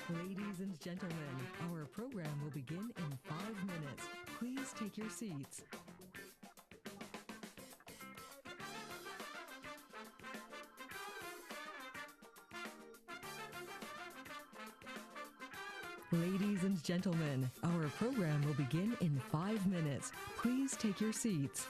Ladies and gentlemen, our program will begin in 5 minutes. Please take your seats. Ladies and gentlemen, our program will begin in 5 minutes. Please take your seats.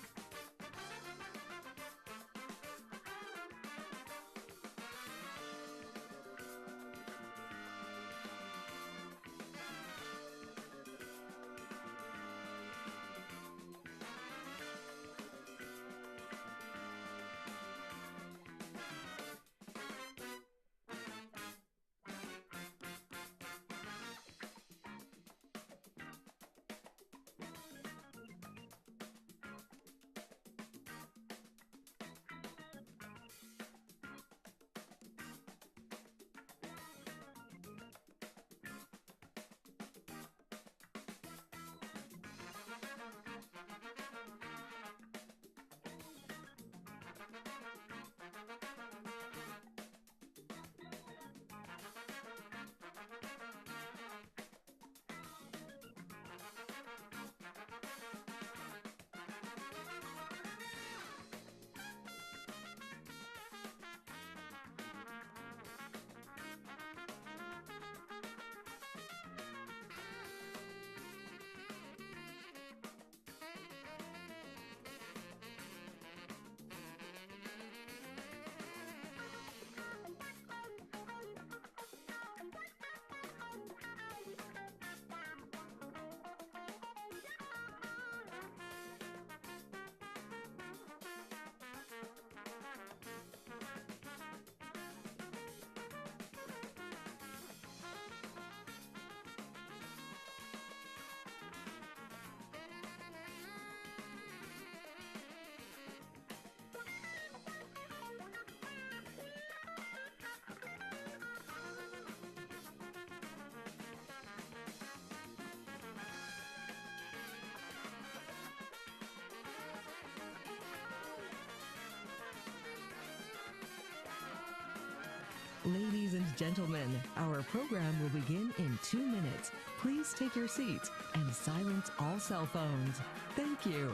Ladies and gentlemen, our program will begin in 2 minutes. Please take your seats and silence all cell phones. Thank you.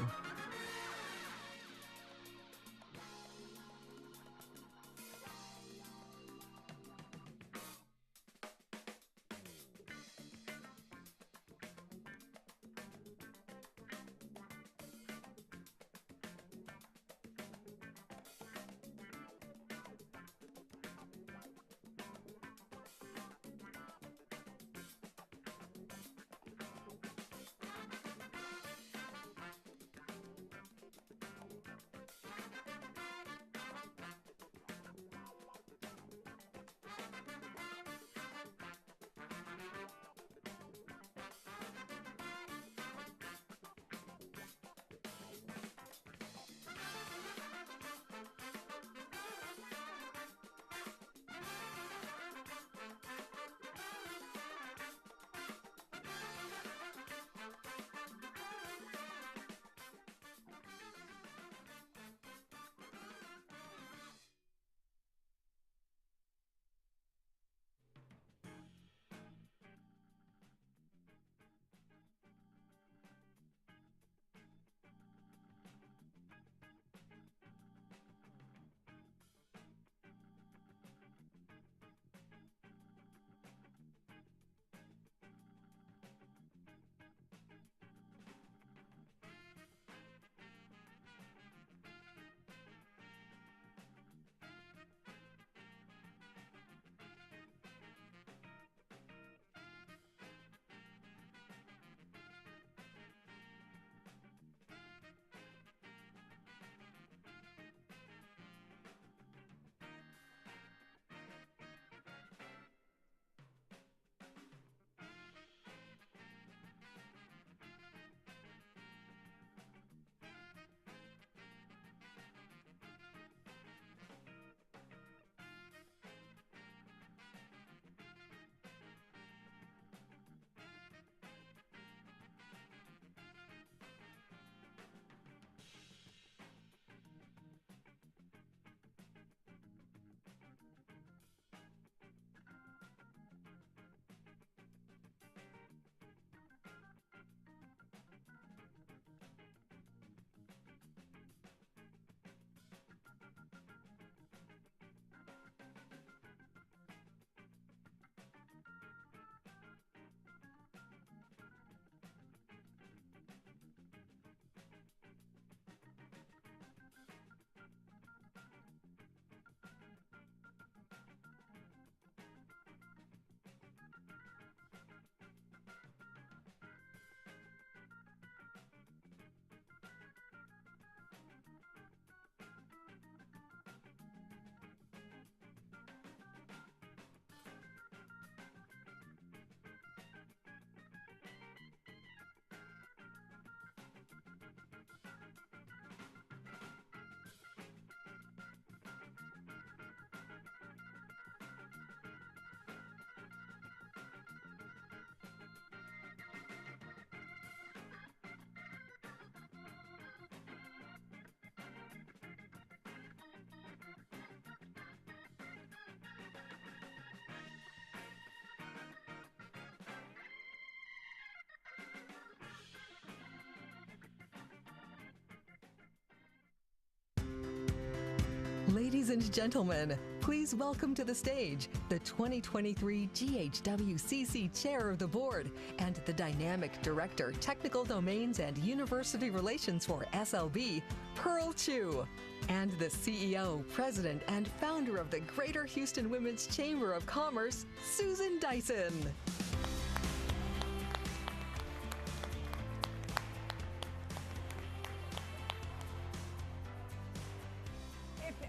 and gentlemen, please welcome to the stage the 2023 GHWCC Chair of the Board and the Dynamic Director, Technical Domains and University Relations for SLB, Pearl Chu, and the CEO, President, and founder of the Greater Houston Women's Chamber of Commerce, Susan Dyson.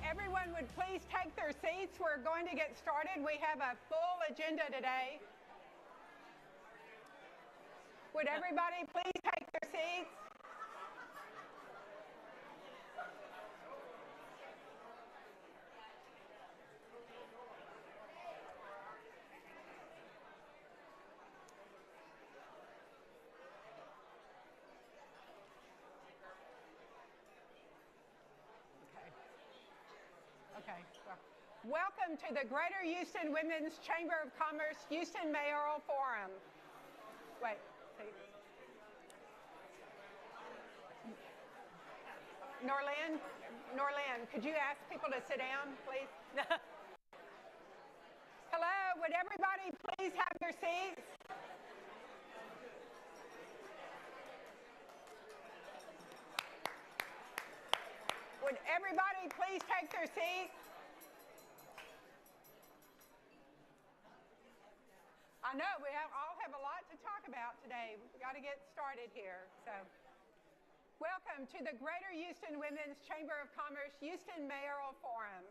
Everyone would please take their seats. We're going to get started. We have a full agenda today. Would everybody please take their seats? Okay. Welcome to the Greater Houston Women's Chamber of Commerce Houston Mayoral Forum. Wait. Norlin, could you ask people to sit down, please? Hello, would everybody please have their seats? Would everybody please take their seats? I know we all have a lot to talk about today. We've got to get started here. So, welcome to the Greater Houston Women's Chamber of Commerce Houston Mayoral Forum.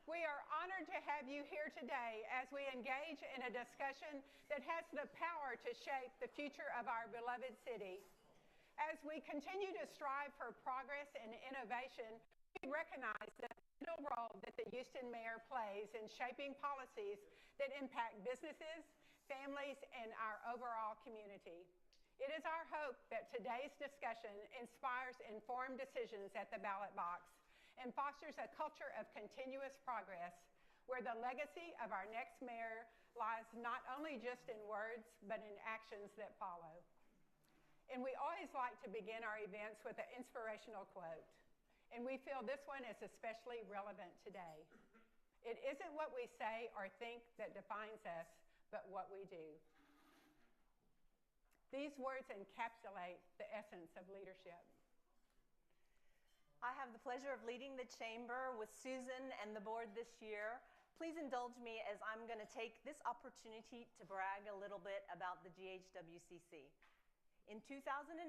We are honored to have you here today as we engage in a discussion that has the power to shape the future of our beloved city. As we continue to strive for progress and innovation, we recognize the vital role that the Houston Mayor plays in shaping policies that impact businesses, families, and our overall community. It is our hope that today's discussion inspires informed decisions at the ballot box and fosters a culture of continuous progress where the legacy of our next mayor lies not only just in words, but in actions that follow. And we always like to begin our events with an inspirational quote. And we feel this one is especially relevant today. It isn't what we say or think that defines us, but what we do. These words encapsulate the essence of leadership. I have the pleasure of leading the chamber with Susan and the board this year. Please indulge me as I'm going to take this opportunity to brag a little bit about the GHWCC. In 2008,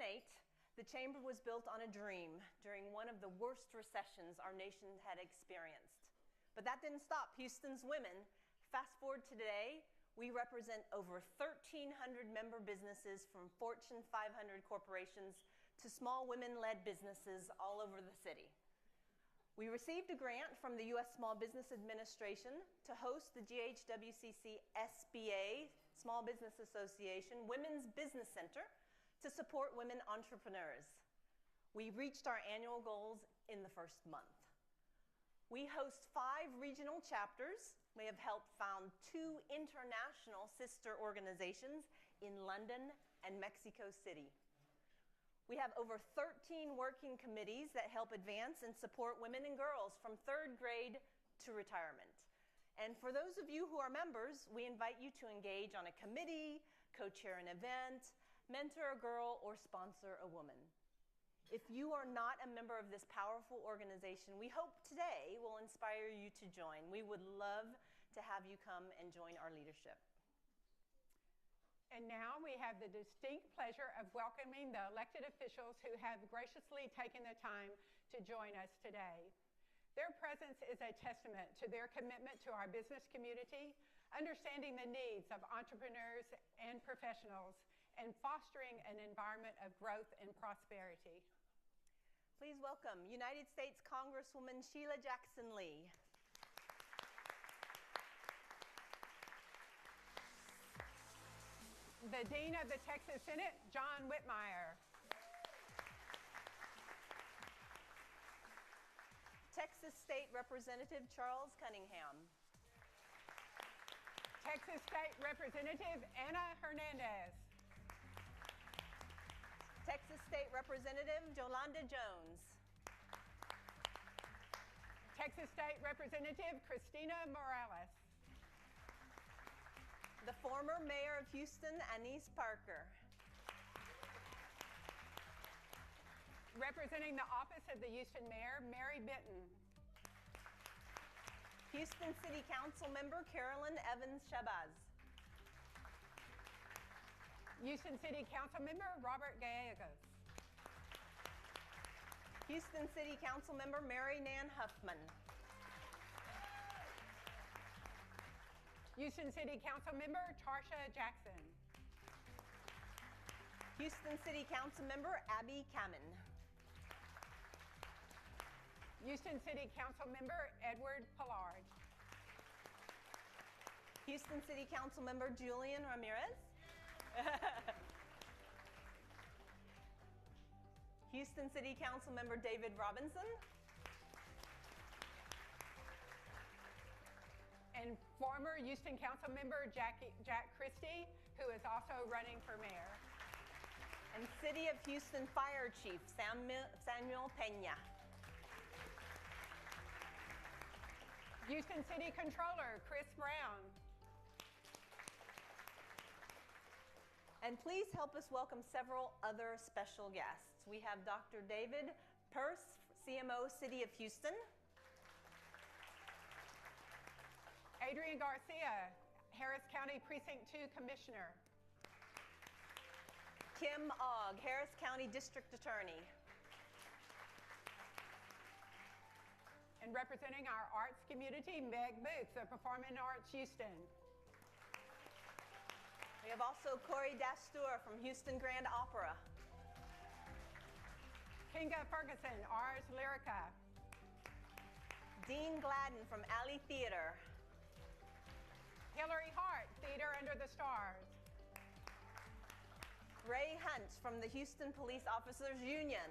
the chamber was built on a dream during one of the worst recessions our nation had experienced. But that didn't stop Houston's women. Fast forward to today, we represent over 1,300 member businesses from Fortune 500 corporations to small women-led businesses all over the city. We received a grant from the U.S. Small Business Administration to host the GHWCC SBA, Small Business Association, Women's Business Center, to support women entrepreneurs. We reached our annual goals in the first month. We host 5 regional chapters. We have helped found 2 international sister organizations in London and Mexico City. We have over 13 working committees that help advance and support women and girls from 3rd grade to retirement. And for those of you who are members, we invite you to engage on a committee, co-chair an event, mentor a girl, or sponsor a woman. If you are not a member of this powerful organization, we hope today will inspire you to join. We would love to have you come and join our leadership. And now we have the distinct pleasure of welcoming the elected officials who have graciously taken the time to join us today. Their presence is a testament to their commitment to our business community, understanding the needs of entrepreneurs and professionals, and fostering an environment of growth and prosperity. Please welcome United States Congresswoman Jackson Lee. The Dean of the Texas Senate, John Whitmire. Texas State Representative Charles Cunningham. Texas State Representative Anna Hernandez. Texas State Representative Jolanda Jones. Texas State Representative Christina Morales. The former mayor of Houston, Anise Parker. Representing the office of the Houston Mayor, Mary Benton. Houston City Council member Carolyn Evans Shabazz. Houston City Council member Robert Gallegos. Houston City Council member Mary Nan Huffman. Houston City Council member Tarsha Jackson. Houston City Council member Abby Kamen. Houston City Council member Edward Pillard. Houston City Council member Julian Ramirez. Houston City Council member David Robinson. And former Houston Council member Jack Christie, who is also running for mayor. And City of Houston Fire Chief Samuel Pena. Houston City Controller Chris Brown. And please help us welcome several other special guests. We have Dr. David Peirce, CMO, City of Houston. Adrian Garcia, Harris County Precinct 2 Commissioner. Kim Ogg, Harris County District Attorney. And representing our arts community, Meg Booth of Performing Arts Houston. We have also Corey Dastur from Houston Grand Opera. Kinga Ferguson, Ars Lyrica. Dean Gladden from Alley Theater. Hillary Hart, Theater Under the Stars. Ray Hunt from the Houston Police Officers Union.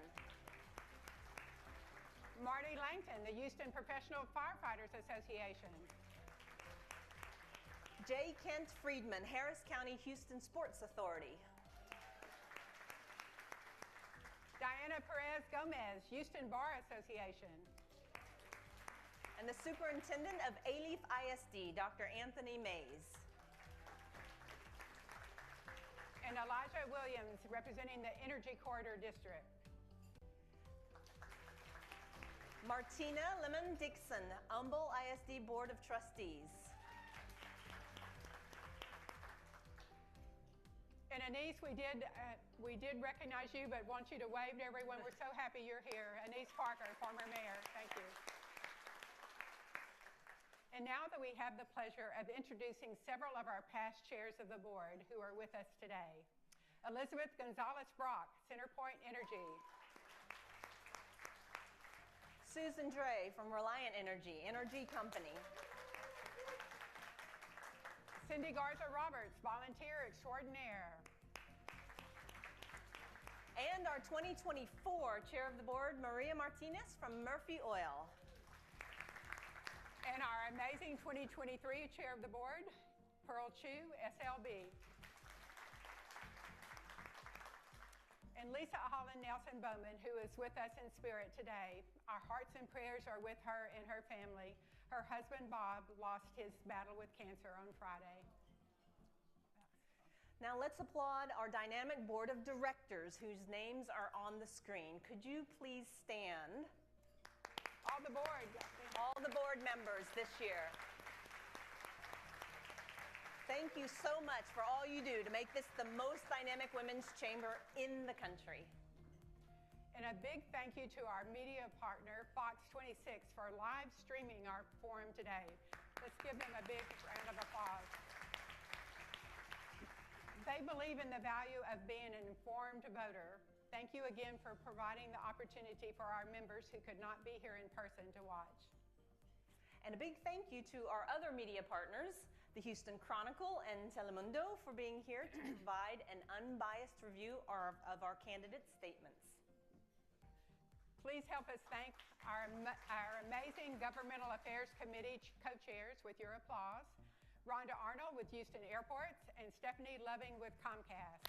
Marty Langton, the Houston Professional Firefighters Association. J. Kent Friedman, Harris County Houston Sports Authority. Diana Perez Gomez, Houston Bar Association. And the Superintendent of Alief ISD, Dr. Anthony Mays. And Elijah Williams, representing the Energy Corridor District. Martina Lemon-Dixon, Humble ISD Board of Trustees. And Anise, we did recognize you, but want you to wave to everyone. We're so happy you're here. Anise Parker, former mayor, thank you. And now that we have the pleasure of introducing several of our past chairs of the board who are with us today. Elizabeth Gonzalez-Brock, CenterPoint Energy. Susan Dre from Reliant Energy, Energy Company. Cindy Garza-Roberts, volunteer extraordinaire. And our 2024 Chair of the Board, Maria Martinez from Murphy Oil. And our amazing 2023 Chair of the Board, Pearl Chu, SLB. And Lisa Holland Nelson Bowman, who is with us in spirit today. Our hearts and prayers are with her and her family. Her husband, Bob, lost his battle with cancer on Friday. Now let's applaud our dynamic board of directors whose names are on the screen. Could you please stand? All the board. All the board members this year. Thank you so much for all you do to make this the most dynamic women's chamber in the country. And a big thank you to our media partner, Fox 26, for live streaming our forum today. Let's give them a big round of applause. They believe in the value of being an informed voter. Thank you again for providing the opportunity for our members who could not be here in person to watch. And a big thank you to our other media partners, the Houston Chronicle and Telemundo, for being here to provide an unbiased review of our candidates' statements. Please help us thank our amazing Governmental Affairs Committee co-chairs with your applause. Rhonda Arnold with Houston Airports and Stephanie Loving with Comcast.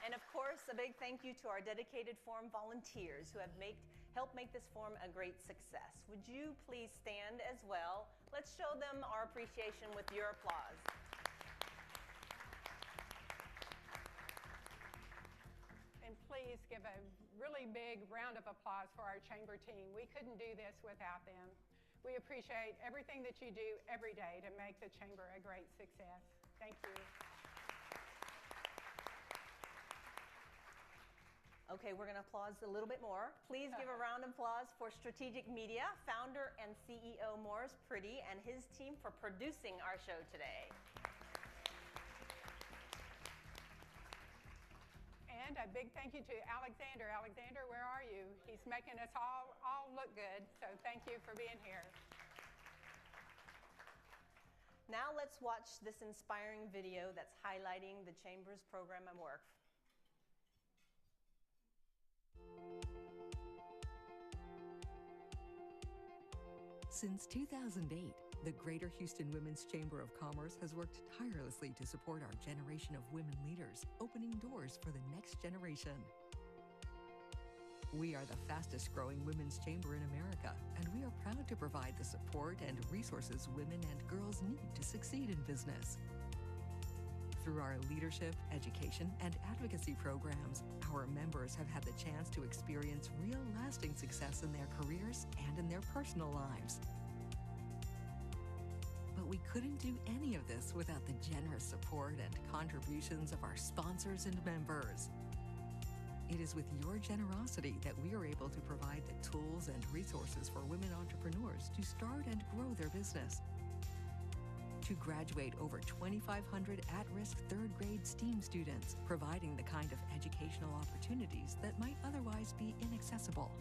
And of course, a big thank you to our dedicated forum volunteers who have helped make this forum a great success. Would you please stand as well? Let's show them our appreciation with your applause. And please give a really big round of applause for our chamber team. We couldn't do this without them. We appreciate everything that you do every day to make the chamber a great success. Thank you. Okay, we're going to applause a little bit more. Please give a round of applause for Strategic Media, founder and CEO Morris Priddy, and his team for producing our show today. And a big thank you to Alexander. Alexander, where are you? He's making us all look good, so thank you for being here. Now let's watch this inspiring video that's highlighting the Chamber's program and work. Since 2008, the Greater Houston Women's Chamber of Commerce has worked tirelessly to support our generation of women leaders, opening doors for the next generation. We are the fastest growing women's chamber in America, and we are proud to provide the support and resources women and girls need to succeed in business. Through our leadership, education, and advocacy programs, our members have had the chance to experience real lasting success in their careers and in their personal lives. But we couldn't do any of this without the generous support and contributions of our sponsors and members. It is with your generosity that we are able to provide the tools and resources for women entrepreneurs to start and grow their business. To graduate over 2,500 at-risk third-grade STEAM students, providing the kind of educational opportunities that might otherwise be inaccessible.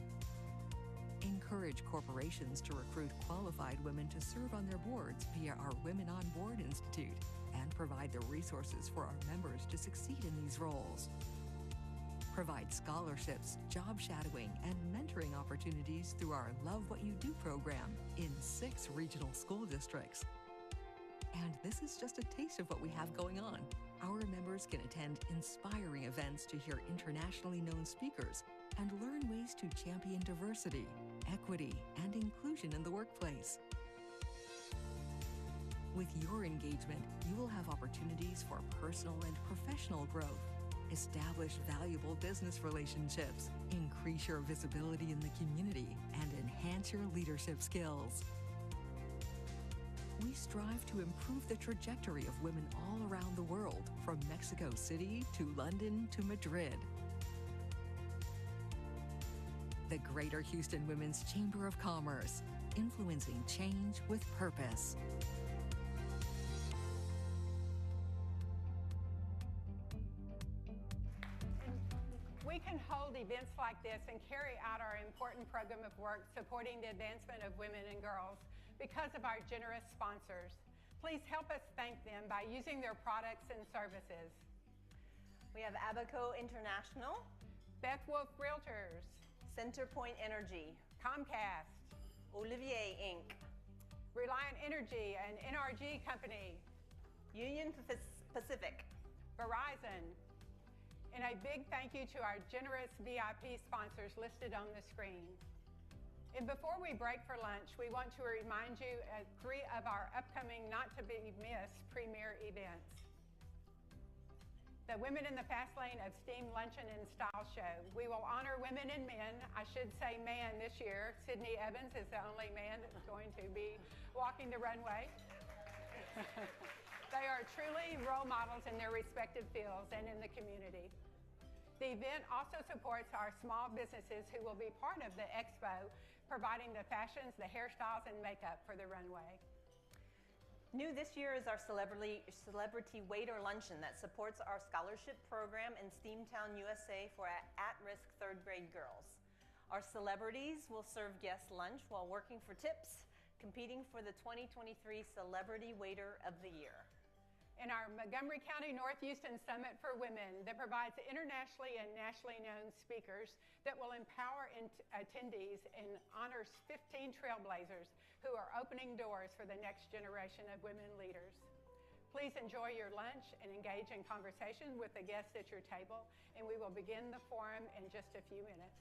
Encourage corporations to recruit qualified women to serve on their boards via our Women on Board Institute, and provide the resources for our members to succeed in these roles. Provide scholarships, job shadowing, and mentoring opportunities through our Love What You Do program in 6 regional school districts. And this is just a taste of what we have going on. Our members can attend inspiring events to hear internationally known speakers and learn ways to champion diversity, equity, and inclusion in the workplace. With your engagement, you will have opportunities for personal and professional growth, establish valuable business relationships, increase your visibility in the community, and enhance your leadership skills. We strive to improve the trajectory of women all around the world, from Mexico City to London to Madrid. The Greater Houston Women's Chamber of Commerce, influencing change with purpose. We can hold events like this and carry out our important program of work supporting the advancement of women and girls because of our generous sponsors. Please help us thank them by using their products and services. We have Abaco International, Beth Wolf Realtors, Centerpoint Energy, Comcast, Olivier Inc., Reliant Energy and NRG Company, Union Pacific, Verizon, and a big thank you to our generous VIP sponsors listed on the screen. And before we break for lunch, we want to remind you of 3 of our upcoming not-to-be-missed premier events. The Women in the Fast Lane of STEAM Luncheon and Style Show. We will honor women and men. I should say man this year. Sydney Evans is the only man that's going to be walking the runway. They are truly role models in their respective fields and in the community. The event also supports our small businesses who will be part of the expo, providing the fashions, the hairstyles, and makeup for the runway. New this year is our Celebrity Waiter Luncheon that supports our scholarship program in Steamtown, USA for at-risk third-grade girls. Our celebrities will serve guests lunch while working for tips, competing for the 2023 Celebrity Waiter of the Year. And our Montgomery County North Houston Summit for Women that provides internationally and nationally known speakers that will empower attendees and honors 15 trailblazers who are opening doors for the next generation of women leaders. Please enjoy your lunch and engage in conversation with the guests at your table, and we will begin the forum in just a few minutes.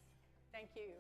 Thank you.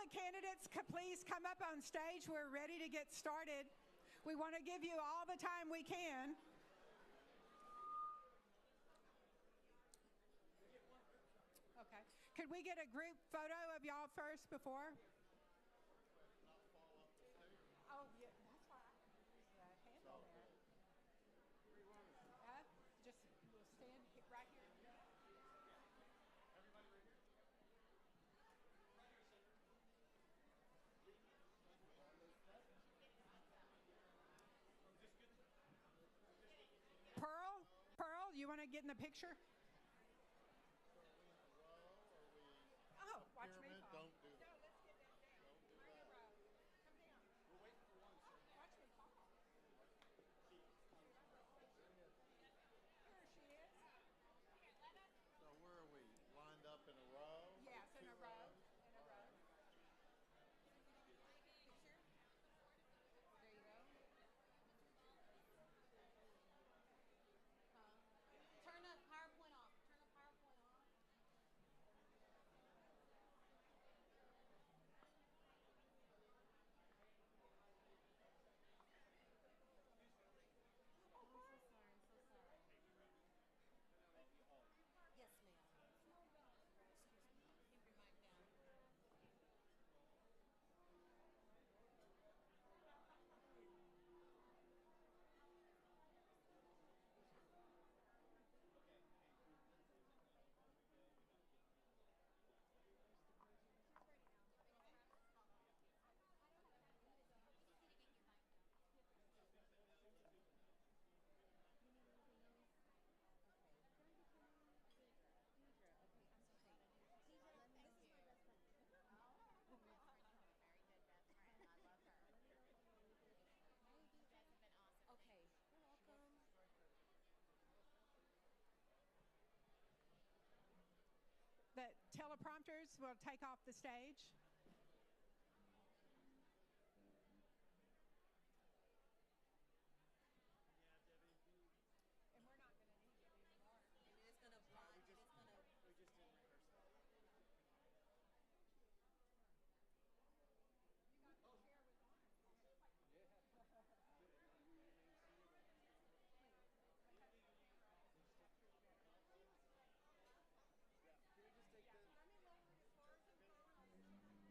the candidates could please come up on stage. We're ready to get started. We want to give you all the time we can. Okay. Could we get a group photo of y'all first before? Oh, yeah, that's why I can use the handle there. Just we'll stand right here. Pearl, you want to get in the picture? Oh, watch me fall. Don't do that. No, let's get that down. Don't do Bring that. a row. Come down. We're waiting for one, sir. Watch me fall. Here she is. So where are we? Lined up in a row? Yes, in Two a row. rows? In a row. Picture. There you go. Turn the PowerPoint off. Turn the PowerPoint off. Oh, I'm so sorry. I'm so sorry. Yes, ma'am. Excuse me. Keep your mic down. Okay. You're welcome. The teleprompters will take off the stage. And we're not going to need it anymore. And it's gonna blind. And it's gonna. We just didn't rehearse that. You got the chair with on. Can we just take the... Let me lower as far as the phone.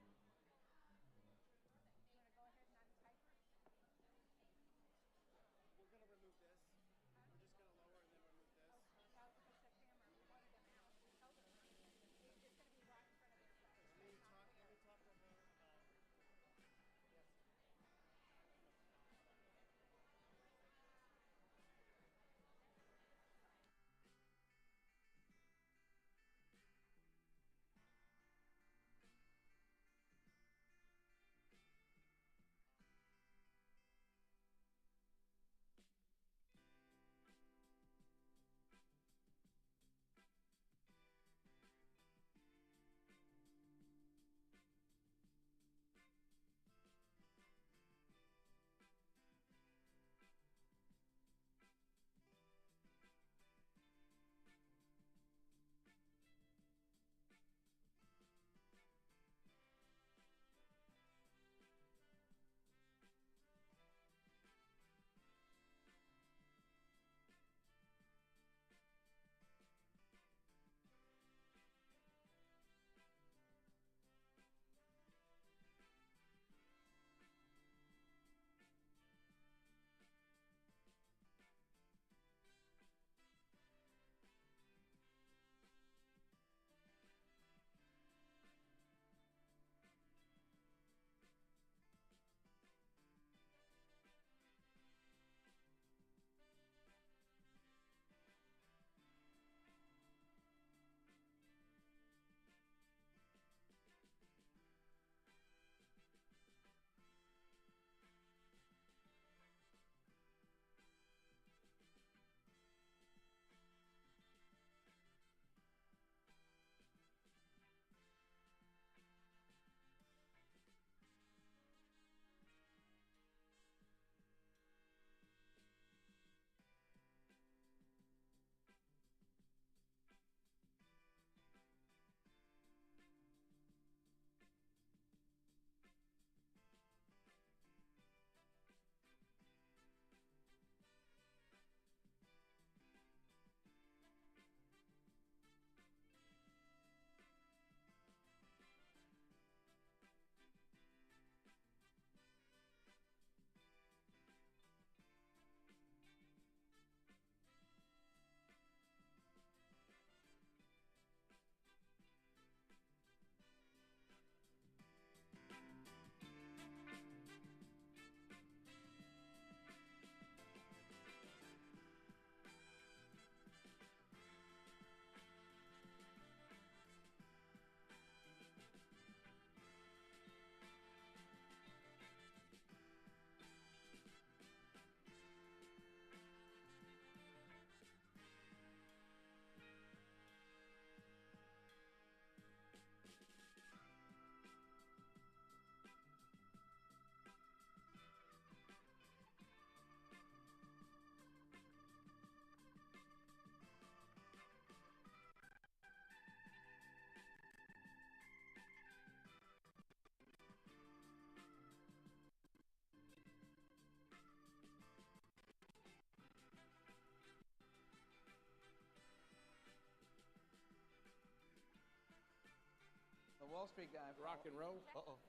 Wall Street guy. Rock and roll.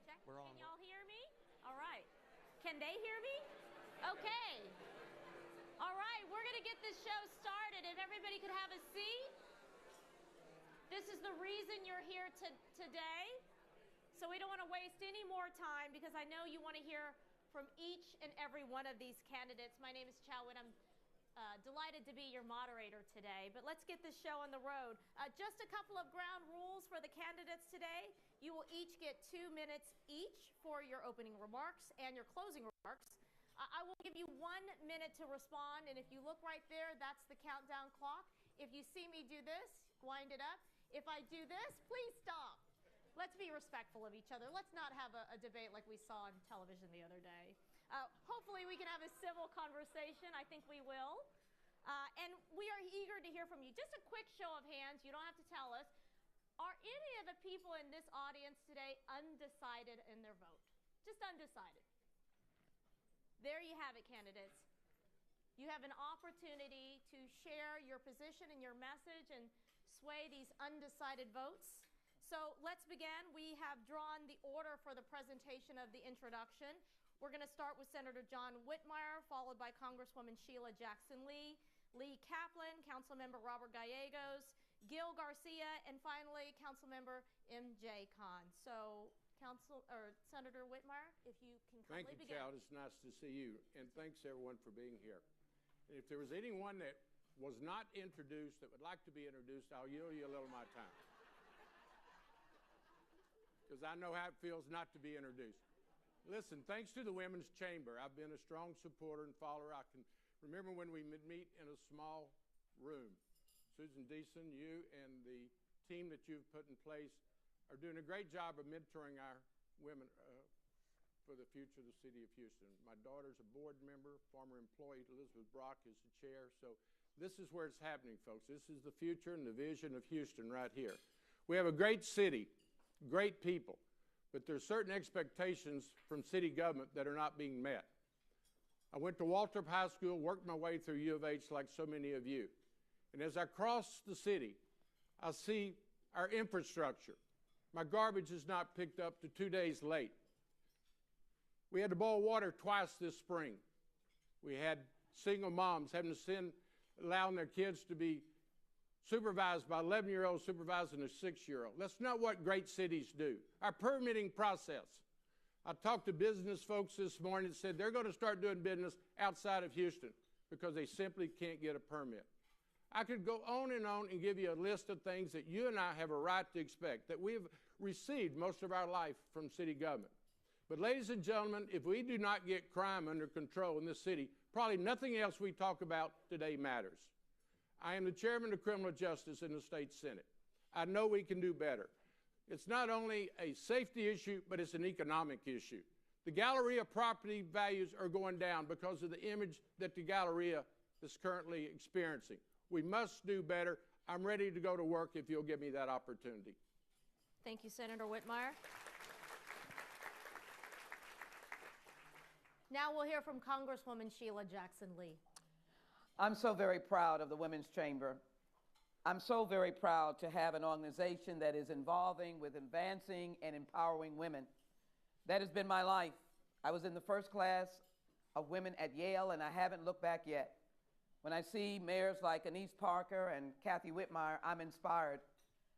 Check. We're on. Can y'all hear me? All right. Can they hear me? Okay. All right, we're going to get this show started. If everybody could have a seat. This is the reason you're here today. So we don't want to waste any more time because I know you want to hear from each and every one of these candidates. My name is Chow and I'm delighted to be your moderator today. But let's get this show on the road. Just a couple of ground rules for the candidates today. You will each get 2 minutes each for your opening remarks and your closing remarks. I will give you 1 minute to respond, and if you look right there, that's the countdown clock. If you see me do this, wind it up. If I do this, please stop. Let's be respectful of each other. Let's not have a debate like we saw on television the other day. Hopefully we can have a civil conversation. I think we will. And we are eager to hear from you. Just a quick show of hands. You don't have to tell us. Are any of the people in this audience today undecided in their vote? Just undecided. There you have it, candidates. You have an opportunity to share your position and your message and sway these undecided votes. So let's begin. We have drawn the order for the presentation of the introduction. We're going to start with Senator John Whitmire, followed by Congresswoman Jackson Lee, Lee Kaplan, Councilmember Robert Gallegos, Gil Garcia, and finally Councilmember M.J. Khan. So Senator Whitmire, if you can kindly begin. Thank you, Chow. It's nice to see you, and thanks everyone for being here. And if there was anyone that was not introduced that would like to be introduced, I'll yield you a little of my time. Because I know how it feels not to be introduced. Listen, thanks to the Women's Chamber, I've been a strong supporter and follower. I can remember when we would meet in a small room. Susan Deason, you and the team that you've put in place are doing a great job of mentoring our women for the future of the city of Houston. My daughter's a board member, former employee. Elizabeth Brock is the chair. So this is where it's happening, folks. This is the future and the vision of Houston right here. We have a great city. Great people, but there's certain expectations from city government that are not being met. I went to Waltrip High School, worked my way through U of H like so many of you. And as I cross the city, I see our infrastructure. My garbage is not picked up to 2 days late. We had to boil water twice this spring. We had single moms having to allowing their kids to be supervised by 11-year-olds supervising a 6-year-old. That's not what great cities do. Our permitting process. I talked to business folks this morning that said they're going to start doing business outside of Houston because they simply can't get a permit. I could go on and give you a list of things that you and I have a right to expect, that we have received most of our life from city government. But ladies and gentlemen, if we do not get crime under control in this city, probably nothing else we talk about today matters. I am the chairman of criminal justice in the state Senate. I know we can do better. It's not only a safety issue, but it's an economic issue. The Galleria property values are going down because of the image that the Galleria is currently experiencing. We must do better. I'm ready to go to work if you'll give me that opportunity. Thank you, Senator Whitmire. Now we'll hear from Congresswoman Jackson Lee. I'm so very proud of the Women's Chamber. I'm so very proud to have an organization that is involving with advancing and empowering women. That has been my life. I was in the first class of women at Yale, and I haven't looked back yet. When I see mayors like Anise Parker and Kathy Whitmire, I'm inspired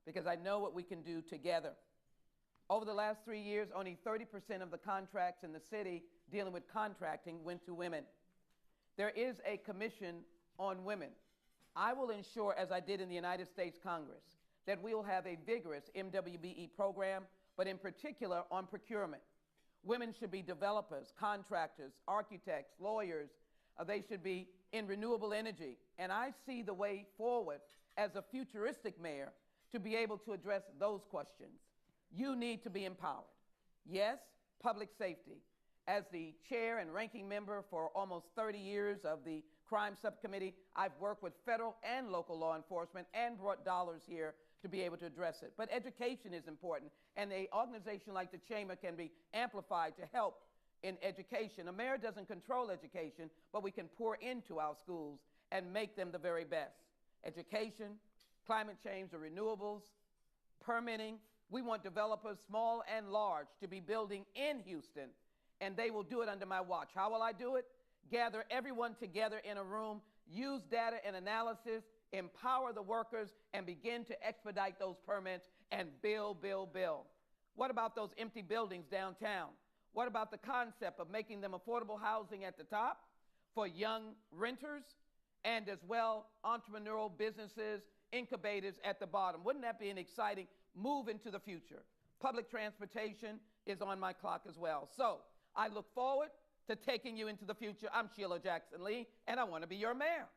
because I know what we can do together. Over the last 3 years, only 30% of the contracts in the city dealing with contracting went to women. There is a commission on women. I will ensure, as I did in the United States Congress, that we will have a vigorous MWBE program, but in particular on procurement. Women should be developers, contractors, architects, lawyers. They should be in renewable energy. And I see the way forward as a futuristic mayor to be able to address those questions. You need to be empowered. Yes, public safety. As the chair and ranking member for almost 30 years of the Crime Subcommittee, I've worked with federal and local law enforcement and brought dollars here to be able to address it. But education is important, and an organization like the Chamber can be amplified to help in education. A mayor doesn't control education, but we can pour into our schools and make them the very best. Education, climate change, the renewables, permitting, We want developers, small and large, to be building in Houston, and they will do it under my watch. How will I do it? Gather everyone together in a room, use data and analysis, empower the workers, and begin to expedite those permits and build, build, build. What about those empty buildings downtown? What about the concept of making them affordable housing at the top for young renters, and as well entrepreneurial businesses, incubators at the bottom? Wouldn't that be an exciting move into the future? Public transportation is on my clock as well. So I look forward to taking you into the future. I'm Sheila Jackson Lee, and I want to be your mayor.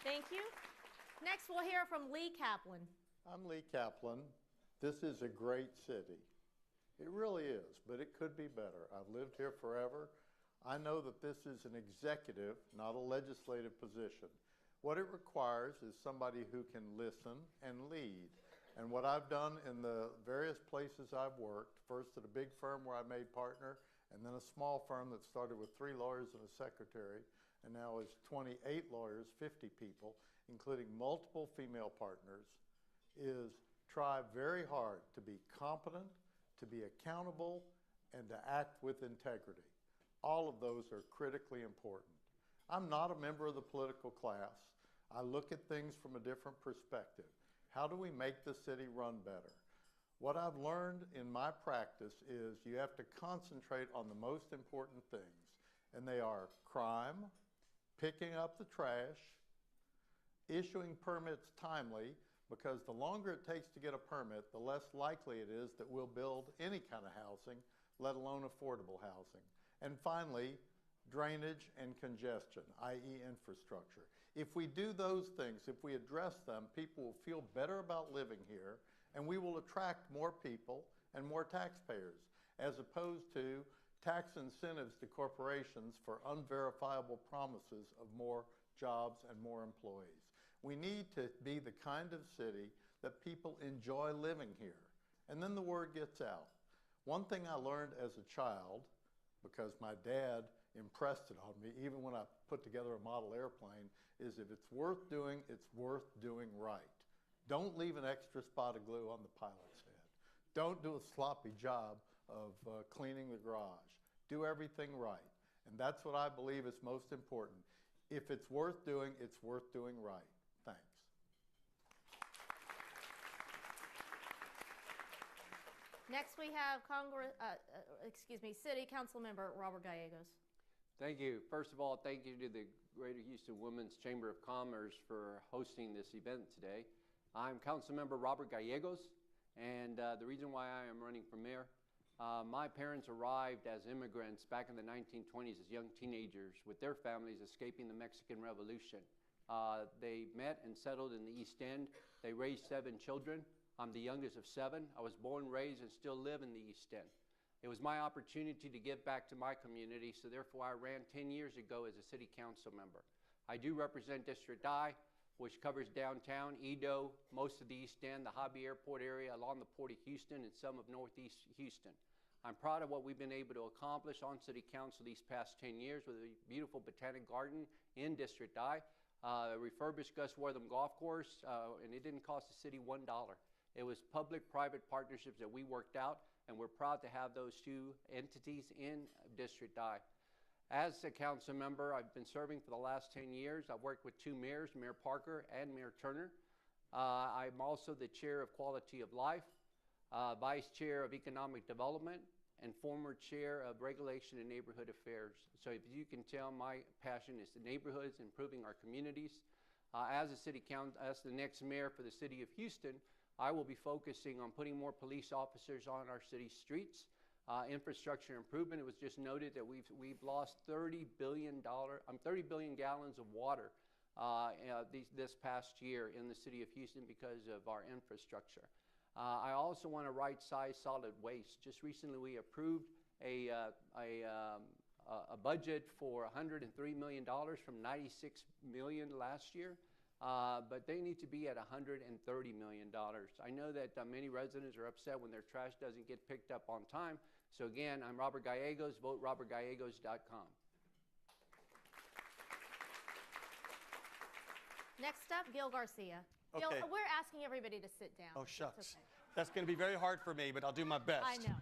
Thank you. Next, we'll hear from Lee Kaplan. I'm Lee Kaplan. This is a great city. It really is, but it could be better. I've lived here forever. I know that this is an executive, not a legislative position. What it requires is somebody who can listen and lead. And what I've done in the various places I've worked, first at a big firm where I made partner, and then a small firm that started with 3 lawyers and a secretary, and now is 28 lawyers, 50 people, including multiple female partners, is try very hard to be competent, to be accountable, and to act with integrity. All of those are critically important. I'm not a member of the political class. I look at things from a different perspective. How do we make the city run better? What I've learned in my practice is you have to concentrate on the most important things, and they are crime, picking up the trash, issuing permits timely, because the longer it takes to get a permit, the less likely it is that we'll build any kind of housing, let alone affordable housing. And finally, drainage and congestion, i.e. infrastructure. If we do those things, if we address them, people will feel better about living here, and we will attract more people and more taxpayers, as opposed to tax incentives to corporations for unverifiable promises of more jobs and more employees. We need to be the kind of city that people enjoy living here, and then the word gets out. One thing I learned as a child, because my dad impressed it on me, even when I put together a model airplane, is if it's worth doing, it's worth doing right. Don't leave an extra spot of glue on the pilot's head. Don't do a sloppy job of cleaning the garage. Do everything right. And that's what I believe is most important. If it's worth doing, it's worth doing right. Thanks. Next, we have City Council Member Robert Gallegos. Thank you. First of all, thank you to the Greater Houston Women's Chamber of Commerce for hosting this event today. I'm Councilmember Robert Gallegos, and the reason why I am running for mayor, my parents arrived as immigrants back in the 1920s as young teenagers with their families escaping the Mexican Revolution. They met and settled in the East End. They raised 7 children. I'm the youngest of 7. I was born, raised, and still live in the East End. It was my opportunity to give back to my community, so therefore I ran 10 years ago as a city council member. I do represent District I, which covers downtown, Edo, most of the East End, the Hobby Airport area, along the Port of Houston, and some of Northeast Houston. I'm proud of what we've been able to accomplish on City Council these past 10 years with a beautiful botanic garden in District I, refurbished Gus Wortham Golf Course, and it didn't cost the city $1. It was public-private partnerships that we worked out, and we're proud to have those 2 entities in District I. As a council member, I've been serving for the last 10 years. I've worked with 2 mayors, Mayor Parker and Mayor Turner. I'm also the chair of Quality of Life, vice chair of Economic Development, and former chair of Regulation and Neighborhood Affairs. So if you can tell, my passion is the neighborhoods, improving our communities. As the next mayor for the city of Houston, I will be focusing on putting more police officers on our city streets. Infrastructure improvement. It was just noted that we've lost 30 billion gallons of water this past year in the city of Houston because of our infrastructure. I also want to right-size solid waste. Just recently, we approved a budget for $103 million from $96 million last year. But they need to be at $130 million. I know that many residents are upset when their trash doesn't get picked up on time. So again, I'm Robert Gallegos. Vote robertgallegos.com. Next up, Gil Garcia. Gil, Okay. we're asking everybody to sit down. Oh, It's shucks. okay. That's going to be very hard for me, but I'll do my best. I know.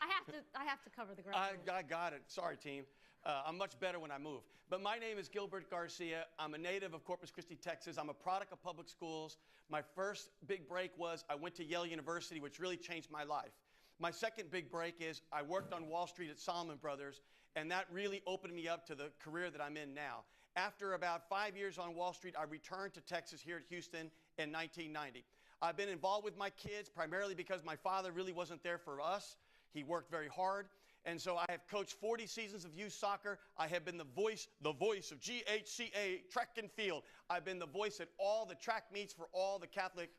I have to cover the ground. I got it. Sorry, team. I'm much better when I move. But my name is Gilbert Garcia. I'm a native of Corpus Christi, Texas. I'm a product of public schools. My first big break was I went to Yale University, which really changed my life. My second big break is I worked on Wall Street at Salomon Brothers, and that really opened me up to the career that I'm in now. After about 5 years on Wall Street, I returned to Texas here at Houston in 1990. I've been involved with my kids primarily because my father really wasn't there for us. He worked very hard. And so I have coached 40 seasons of youth soccer. I have been the voice of GHCA track and field. I've been the voice at all the track meets for all the Catholic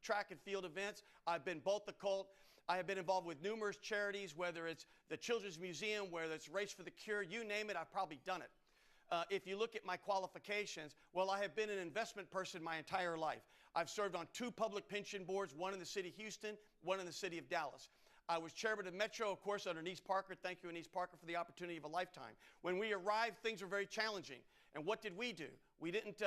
track and field events. I've been both the cult. I have been involved with numerous charities, whether it's the Children's Museum, whether it's Race for the Cure, you name it, I've probably done it. If you look at my qualifications, well, I have been an investment person my entire life. I've served on 2 public pension boards, one in the city of Houston, one in the city of Dallas. I was chairman of Metro, of course, under Anise Parker. Thank you, Anise Parker, for the opportunity of a lifetime. When we arrived, things were very challenging. And what did we do? We didn't,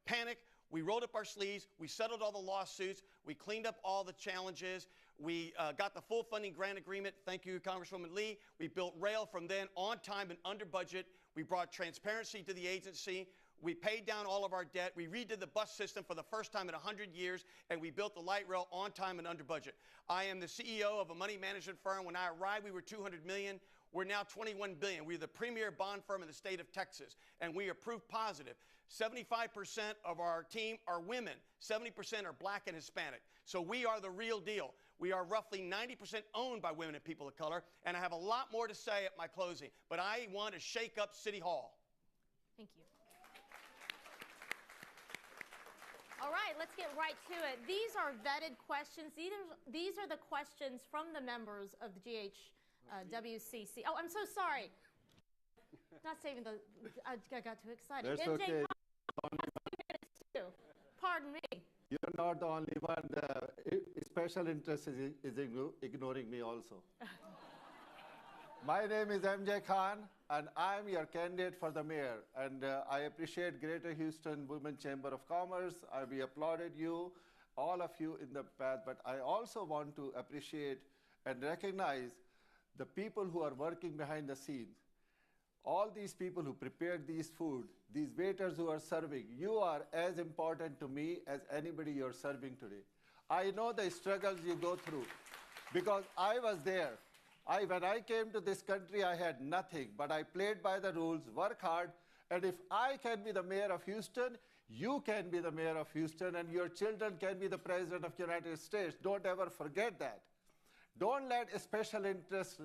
panic. We rolled up our sleeves. We settled all the lawsuits. We cleaned up all the challenges. We got the full funding grant agreement. Thank you, Congresswoman Lee. We built rail from then on time and under budget. We brought transparency to the agency. We paid down all of our debt. We redid the bus system for the first time in 100 years, and we built the light rail on time and under budget. I am the CEO of a money management firm. When I arrived, we were $200 million. We're now $21 billion. We're the premier bond firm in the state of Texas, and we are proof positive. 75% of our team are women. 70% are black and Hispanic. So we are the real deal. We are roughly 90% owned by women and people of color, and I have a lot more to say at my closing, but I want to shake up City Hall. Thank you. All right, let's get right to it. These are vetted questions. These are the questions from the members of the GHWCC. Oh, I'm so sorry. Not saving the, I got too excited. That's MJ okay. has 2 minutes too. Pardon me. You're not the only one. The special interest is ignoring me also. My name is MJ Khan, and I'm your candidate for the mayor. And I appreciate Greater Houston Women's Chamber of Commerce. We applauded you, all of you in the path. But I also want to appreciate and recognize the people who are working behind the scenes. All these people who prepared these food, these waiters who are serving, you are as important to me as anybody you're serving today. I know the struggles you go through because I was there. When I came to this country, I had nothing, but I played by the rules, work hard, and if I can be the mayor of Houston, you can be the mayor of Houston, and your children can be the president of the United States. Don't ever forget that. Don't let a special interest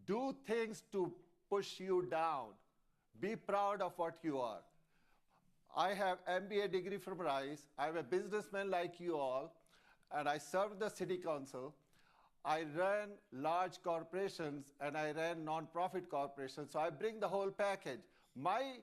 do things to push you down. Be proud of what you are. I have MBA degree from Rice. I'm a businessman like you all, and I served the city council. I ran large corporations, and I ran nonprofit corporations, so I bring the whole package. My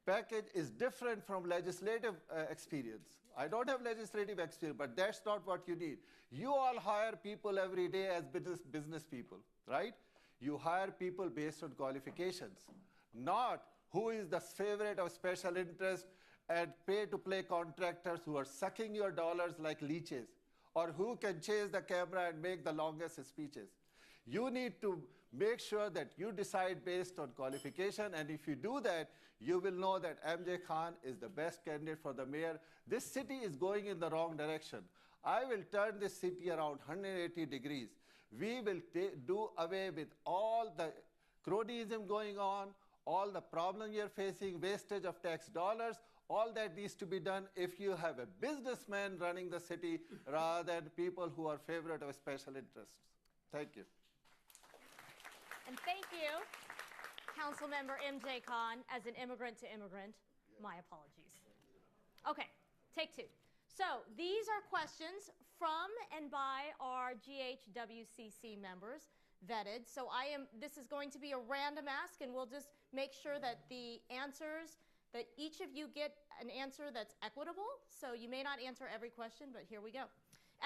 package is different from legislative experience. I don't have legislative experience, but that's not what you need. You all hire people every day as business people, right? You hire people based on qualifications, not who is the favorite of special interest and pay-to-play contractors who are sucking your dollars like leeches, or who can chase the camera and make the longest speeches. You need to make sure that you decide based on qualification, and if you do that, you will know that MJ Khan is the best candidate for the mayor. This city is going in the wrong direction. I will turn this city around 180 degrees. We will do away with all the cronyism going on, all the problems you're facing, wastage of tax dollars. All that needs to be done if you have a businessman running the city rather than people who are favorite of special interests. Thank you. And thank you, Councilmember MJ Khan, as an immigrant to immigrant. My apologies. Okay, take 2. So these are questions from and by our GHWCC members, vetted. So this is going to be a random ask, and we'll just make sure that the answers, that each of you get an answer that's equitable. So you may not answer every question, but here we go.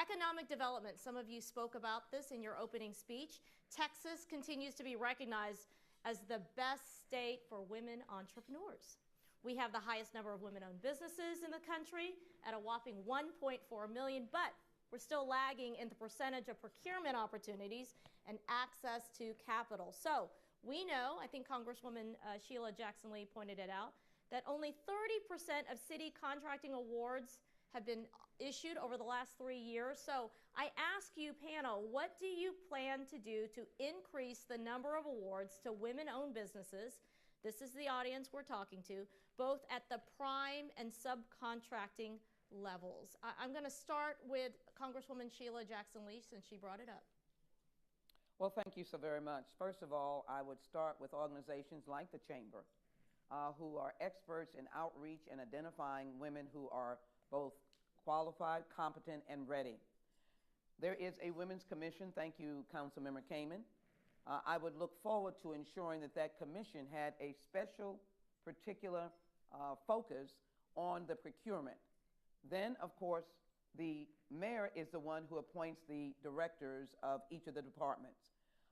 Economic development, some of you spoke about this in your opening speech. Texas continues to be recognized as the best state for women entrepreneurs. We have the highest number of women-owned businesses in the country at a whopping 1.4 million, but we're still lagging in the percentage of procurement opportunities and access to capital. So we know, I think Congresswoman Sheila Jackson Lee pointed it out, that only 30% of city contracting awards have been issued over the last 3 years. So I ask you, panel, what do you plan to do to increase the number of awards to women-owned businesses? This is the audience we're talking to, both at the prime and subcontracting levels. I'm going to start with Congresswoman Sheila Jackson Lee, since she brought it up. Well, thank you so very much. First of all, I would start with organizations like the Chamber, who are experts in outreach and identifying women who are both qualified, competent, and ready. There is a Women's Commission. Thank you, Councilmember Kamen. I would look forward to ensuring that that commission had a special, particular focus on the procurement. Then, of course, the mayor is the one who appoints the directors of each of the departments.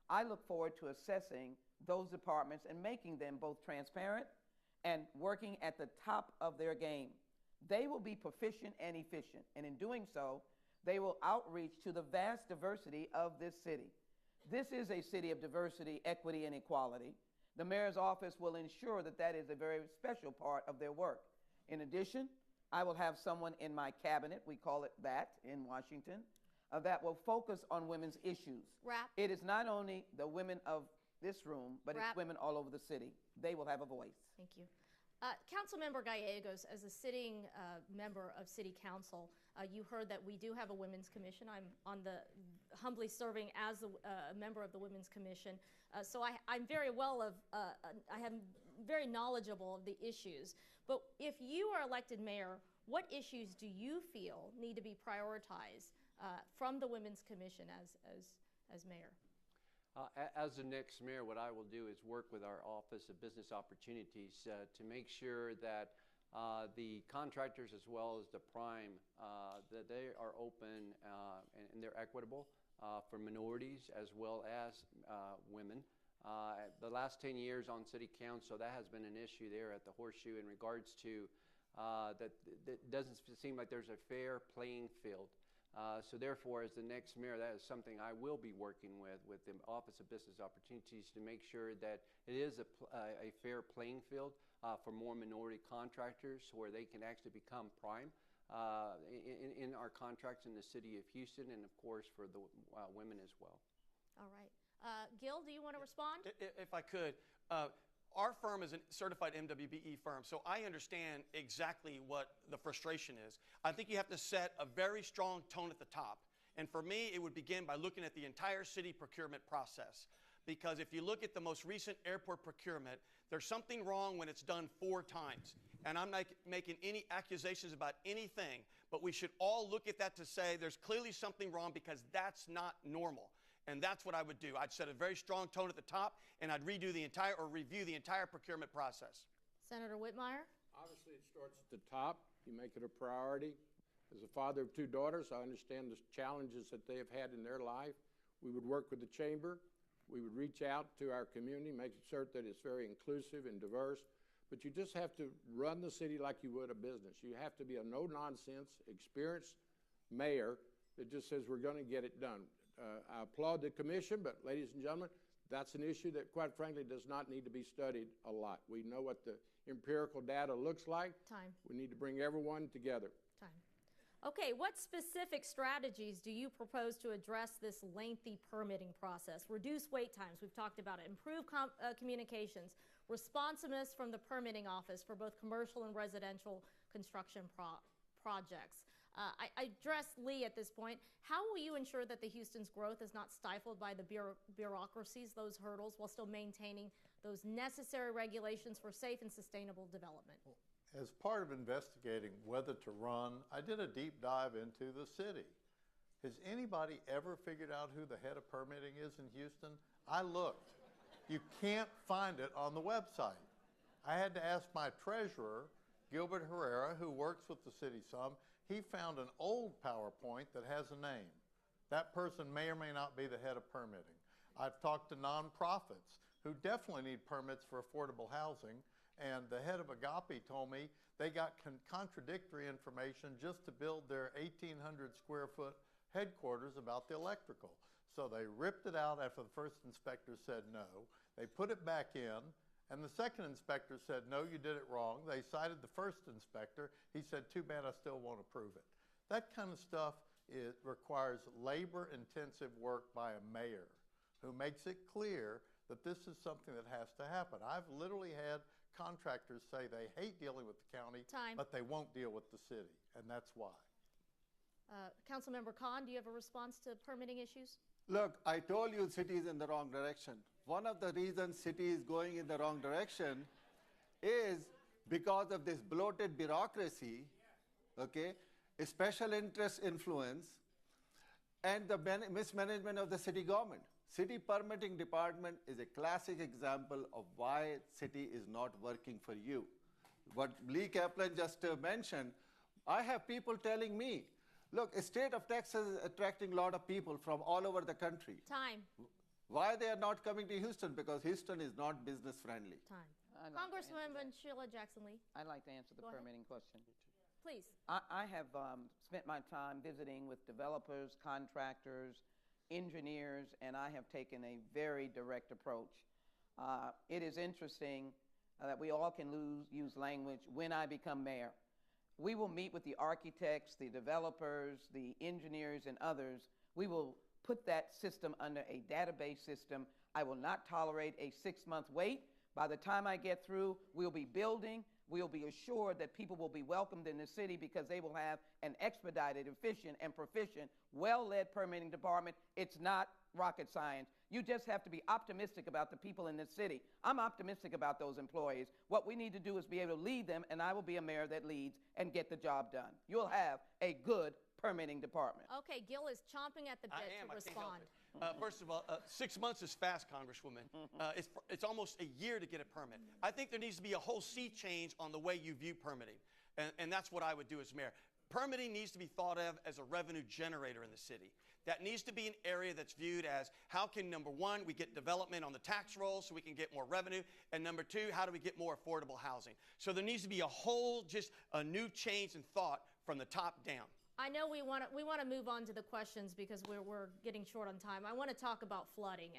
I look forward to assessing those departments and making them both transparent and working at the top of their game. They will be proficient and efficient, and in doing so, they will outreach to the vast diversity of this city. This is a city of diversity, equity, and equality. The mayor's office will ensure that that is a very special part of their work. In addition, I will have someone in my cabinet, we call it that in Washington, that will focus on women's issues. It is not only the women of this room, but it's women all over the city. They will have a voice. Thank you. Councilmember Gallegos, as a sitting member of City Council, you heard that we do have a Women's Commission. I'm humbly serving as a member of the Women's Commission, so I'm very I am very knowledgeable of the issues. But if you are elected mayor, what issues do you feel need to be prioritized from the Women's Commission as mayor? As the next mayor, what I will do is work with our Office of Business Opportunities to make sure that the contractors as well as the prime, that they are open and they're equitable for minorities as well as women. The last 10 years on City Council, that has been an issue there at the Horseshoe in regards to that it doesn't seem like there's a fair playing field. So therefore, as the next mayor, that is something I will be working with the Office of Business Opportunities to make sure that it is a fair playing field for more minority contractors where they can actually become prime in our contracts in the city of Houston and, of course, for the women as well. All right. Gil, do you want to respond? If I could. Our firm is a certified MWBE firm, so I understand exactly what the frustration is. I think you have to set a very strong tone at the top. And for me, it would begin by looking at the entire city procurement process. Because if you look at the most recent airport procurement, there's something wrong when it's done 4 times. And I'm not making any accusations about anything, but we should all look at that to say there's clearly something wrong because that's not normal. And that's what I would do. I'd set a very strong tone at the top, and I'd review the entire procurement process. Senator Whitmire? Obviously, it starts at the top. You make it a priority. As a father of 2 daughters, I understand the challenges that they have had in their life. We would work with the Chamber. We would reach out to our community, make certain that it's very inclusive and diverse. But you just have to run the city like you would a business. You have to be a no-nonsense, experienced mayor that just says we're going to get it done. I applaud the commission, but ladies and gentlemen, that's an issue that, quite frankly, does not need to be studied a lot. We know what the empirical data looks like. Time. We need to bring everyone together. Time. Okay, what specific strategies do you propose to address this lengthy permitting process? Reduce wait times, we've talked about it. Improve communications. Responsiveness from the permitting office for both commercial and residential construction projects. I address Lee at this point. How will you ensure that the Houston's growth is not stifled by the bureaucracies, those hurdles, while still maintaining those necessary regulations for safe and sustainable development? As part of investigating whether to run, I did a deep dive into the city. Has anybody ever figured out who the head of permitting is in Houston? I looked. You can't find it on the website. I had to ask my treasurer, Gilbert Herrera, who works with the city some. He found an old PowerPoint that has a name. That person may or may not be the head of permitting. I've talked to nonprofits who definitely need permits for affordable housing, And the head of Agape told me they got contradictory information just to build their 1,800 square foot headquarters about the electrical. So they ripped it out after the first inspector said no. They put it back in, and the second inspector said, no, you did it wrong. They cited the first inspector. He said, too bad, I still won't approve it. That kind of stuff requires labor-intensive work by a mayor who makes it clear that this is something that has to happen. I've literally had contractors say they hate dealing with the county, but they won't deal with the city, and that's why. Councilmember Khan, do you have a response to permitting issues? Look, I told you city is in the wrong direction. One of the reasons city is going in the wrong direction is because of this bloated bureaucracy, okay, a special interest influence, and the mismanagement of the city government. City permitting department is a classic example of why city is not working for you. What Lee Kaplan just mentioned, I have people telling me, look, the state of Texas is attracting a lot of people from all over the country. Time. Why they are not coming to Houston? Because Houston is not business friendly. Time. Congresswoman Jackson Lee. I'd like to answer the permitting question. Please. I have spent my time visiting with developers, contractors, engineers, and I have taken a very direct approach. It is interesting that we all can use language when I become mayor. We will meet with the architects, the developers, the engineers, and others. We will put that system under a database system. I will not tolerate a 6-month wait. By the time I get through, we'll be building. We'll be assured that people will be welcomed in the city because they will have an expedited, efficient, and proficient, well-led permitting department. It's not rocket science. You just have to be optimistic about the people in this city. I'm optimistic about those employees. What we need to do is be able to lead them, and I will be a mayor that leads and get the job done. You'll have a good permitting department. Okay, Gil is chomping at the bit to respond. First of all, 6 months is fast, Congresswoman. It's almost a year to get a permit. I think there needs to be a whole sea change on the way you view permitting, and that's what I would do as mayor. Permitting needs to be thought of as a revenue generator in the city. That needs to be an area that's viewed as how can, number one, we get development on the tax roll so we can get more revenue, and number two, how do we get more affordable housing? So there needs to be a whole, just a new change in thought from the top down. I know we want to move on to the questions because we're getting short on time. I want to talk about flooding,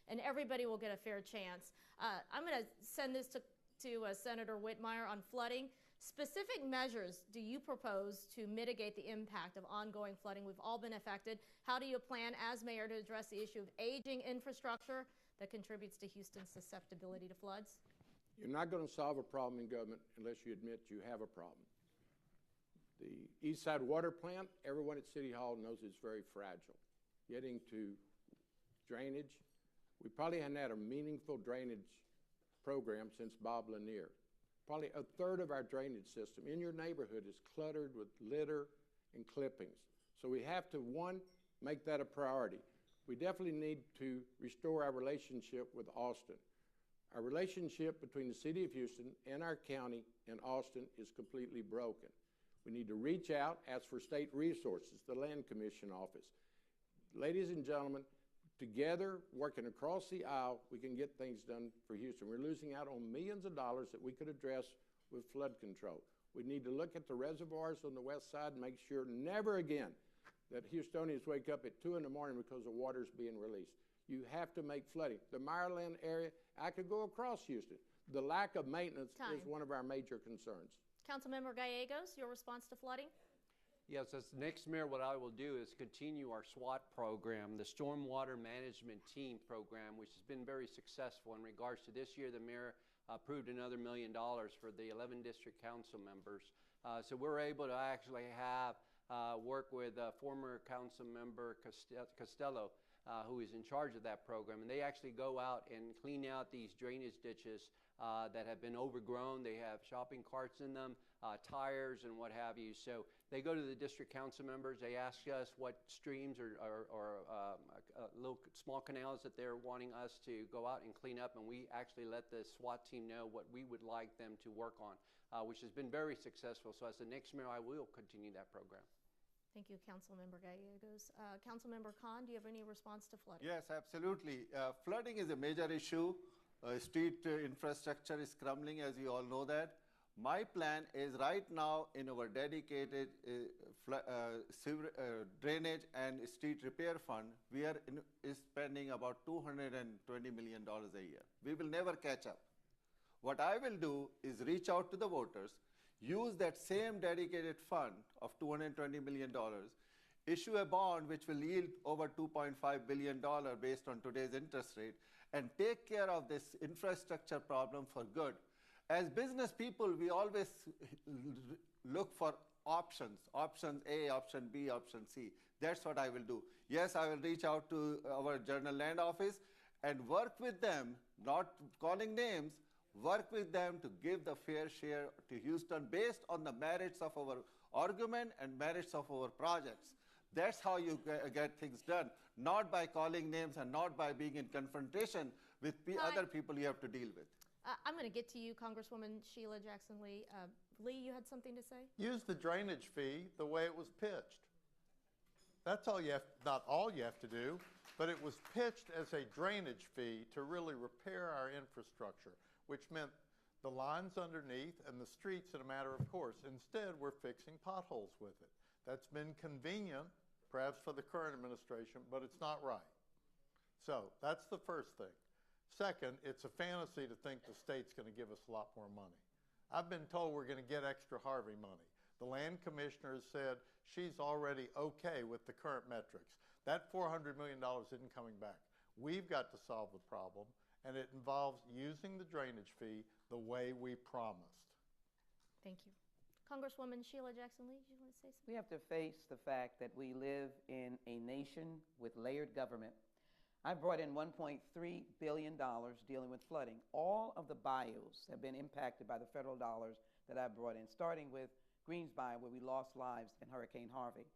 and everybody will get a fair chance. I'm going to send this to Senator Whitmire on flooding. Specific measures do you propose to mitigate the impact of ongoing flooding? We've all been affected. How do you plan as mayor to address the issue of aging infrastructure that contributes to Houston's susceptibility to floods? You're not going to solve a problem in government unless you admit you have a problem. The East Side Water Plant, everyone at City Hall knows it's very fragile. Getting to drainage, we probably hadn't had a meaningful drainage program since Bob Lanier. Probably a third of our drainage system in your neighborhood is cluttered with litter and clippings. So we have to, one, make that a priority. We definitely need to restore our relationship with Austin. Our relationship between the city of Houston and our county and Austin is completely broken. We need to reach out, ask for state resources, the Land Commission office. Ladies and gentlemen, together, working across the aisle, we can get things done for Houston. We're losing out on millions of dollars that we could address with flood control. We need to look at the reservoirs on the west side and make sure never again that Houstonians wake up at 2 in the morning because the water's being released. You have to make flooding. The Mayoral area, I could go across Houston. The lack of maintenance is one of our major concerns. Councilmember Gallegos, your response to flooding? Yes, as next mayor, what I will do is continue our SWAT program, the Stormwater Management Team program, which has been very successful. In regards to this year, the mayor approved another $1 million for the 11 district council members. So we're able to actually have work with former council member Costello, who is in charge of that program. And they actually go out and clean out these drainage ditches that have been overgrown. They have shopping carts in them, tires and what have you. So they go to the district council members. They ask us what streams or little small canals that they're wanting us to go out and clean up, and we actually let the SWAT team know what we would like them to work on, which has been very successful. So as the next mayor, I will continue that program. Thank you, Councilmember Gallegos. Councilmember Khan, do you have any response to flooding? Yes, absolutely. Flooding is a major issue. Street infrastructure is crumbling, as you all know that. My plan is right now in our dedicated drainage and street repair fund, we are spending about $220 million a year. We will never catch up. What I will do is reach out to the voters, use that same dedicated fund of $220 million, issue a bond which will yield over $2.5 billion based on today's interest rate, and take care of this infrastructure problem for good. As business people, we always look for options, option A, option B, option C. That's what I will do. Yes, I will reach out to our General Land Office and work with them, not calling names, work with them to give the fair share to Houston based on the merits of our argument and merits of our projects. That's how you get things done, not by calling names and not by being in confrontation with other people you have to deal with. I'm going to get to you, Congresswoman Sheila Jackson Lee. Lee, you had something to say? Use the drainage fee the way it was pitched. That's all you have, not all you have to do, but it was pitched as a drainage fee to really repair our infrastructure, which meant the lines underneath and the streets in a matter of course. Instead, we're fixing potholes with it. That's been convenient, perhaps for the current administration, but it's not right. So that's the first thing. Second, it's a fantasy to think the state's going to give us a lot more money. I've been told we're going to get extra Harvey money. The land commissioner has said she's already okay with the current metrics. That $400 million isn't coming back. We've got to solve the problem, and it involves using the drainage fee the way we promised. Thank you. Congresswoman Sheila Jackson Lee, did you want to say something? We have to face the fact that we live in a nation with layered government. I brought in $1.3 billion dealing with flooding. All of the bayous have been impacted by the federal dollars that I brought in, starting with Greensby, where we lost lives in Hurricane Harvey.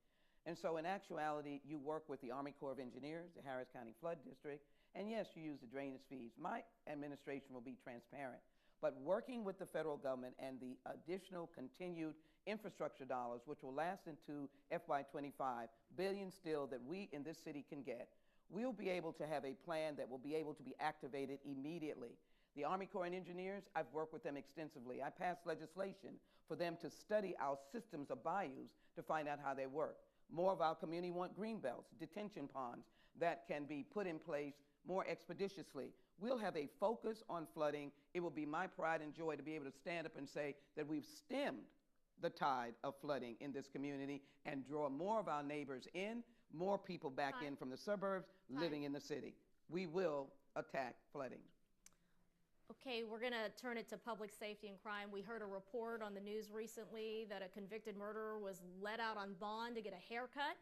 And so in actuality, you work with the Army Corps of Engineers, the Harris County Flood District, and yes, you use the drainage fees. My administration will be transparent. But working with the federal government and the additional continued infrastructure dollars, which will last into FY25, billions still that we in this city can get, we'll be able to have a plan that will be able to be activated immediately. The Army Corps and Engineers, I've worked with them extensively. I passed legislation for them to study our systems of bayous to find out how they work. More of our community want green belts, detention ponds that can be put in place more expeditiously. We'll have a focus on flooding. It will be my pride and joy to be able to stand up and say that we've stemmed the tide of flooding in this community and draw more of our neighbors in, more people back in from the suburbs living in the city. We will attack flooding. Okay, we're going to turn it to public safety and crime. We heard a report on the news recently that a convicted murderer was let out on bond to get a haircut.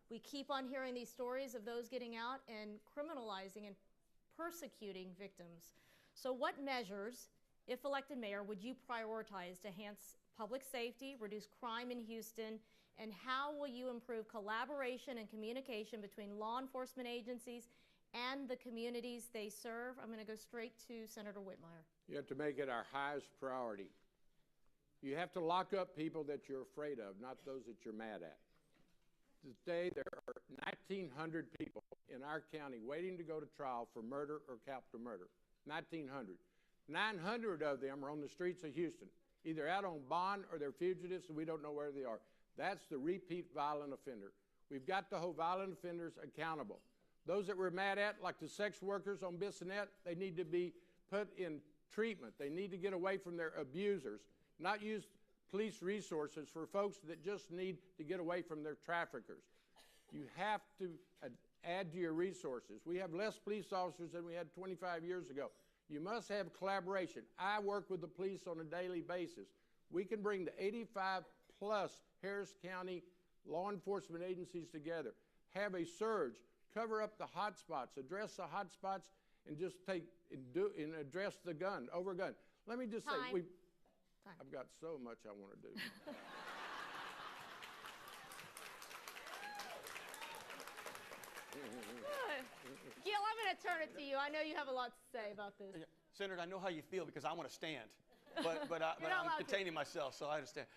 We keep on hearing these stories of those getting out and criminalizing and persecuting victims. So what measures, if elected mayor, would you prioritize to enhance public safety, reduce crime in Houston, and how will you improve collaboration and communication between law enforcement agencies and the communities they serve? I'm going to go straight to Senator Whitmire. You have to make it our highest priority. You have to lock up people that you're afraid of, not those that you're mad at. Today, there are 1,900 people in our county waiting to go to trial for murder or capital murder. 1,900. 900 of them are on the streets of Houston, either out on bond or they're fugitives and we don't know where they are. That's the repeat violent offender. We've got to hold violent offenders accountable. Those that we're mad at, like the sex workers on Bissonnette, they need to be put in treatment. They need to get away from their abusers, not use police resources for folks that just need to get away from their traffickers. You have to add to your resources. We have less police officers than we had 25 years ago. You must have collaboration. I work with the police on a daily basis. We can bring the 85 plus Harris County law enforcement agencies together, have a surge, cover up the hot spots, address the hot spots, and just address the gun, overgun. Let me just say, I've got so much I want to do. Gil, I'm going to turn it to you. I know you have a lot to say about this. Senator, I know how you feel because I want to stand, but I'm containing myself, so I understand.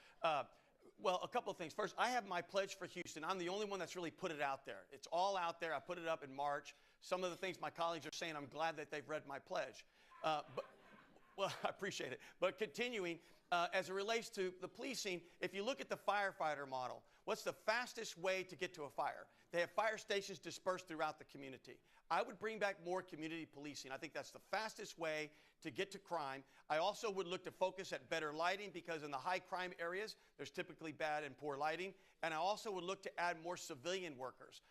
Well, a couple of things. First, I have my pledge for Houston. I'm the only one that's really put it out there. It's all out there. I put it up in March. Some of the things my colleagues are saying, I'm glad that they've read my pledge. Well, I appreciate it. But continuing, as it relates to the policing, if you look at the firefighter model, what's the fastest way to get to a fire? They have fire stations dispersed throughout the community. I would bring back more community policing. I think that's the fastest way to get to crime. I also would look to focus at better lighting, because in the high crime areas, there's typically bad and poor lighting. And I also would look to add more civilian workers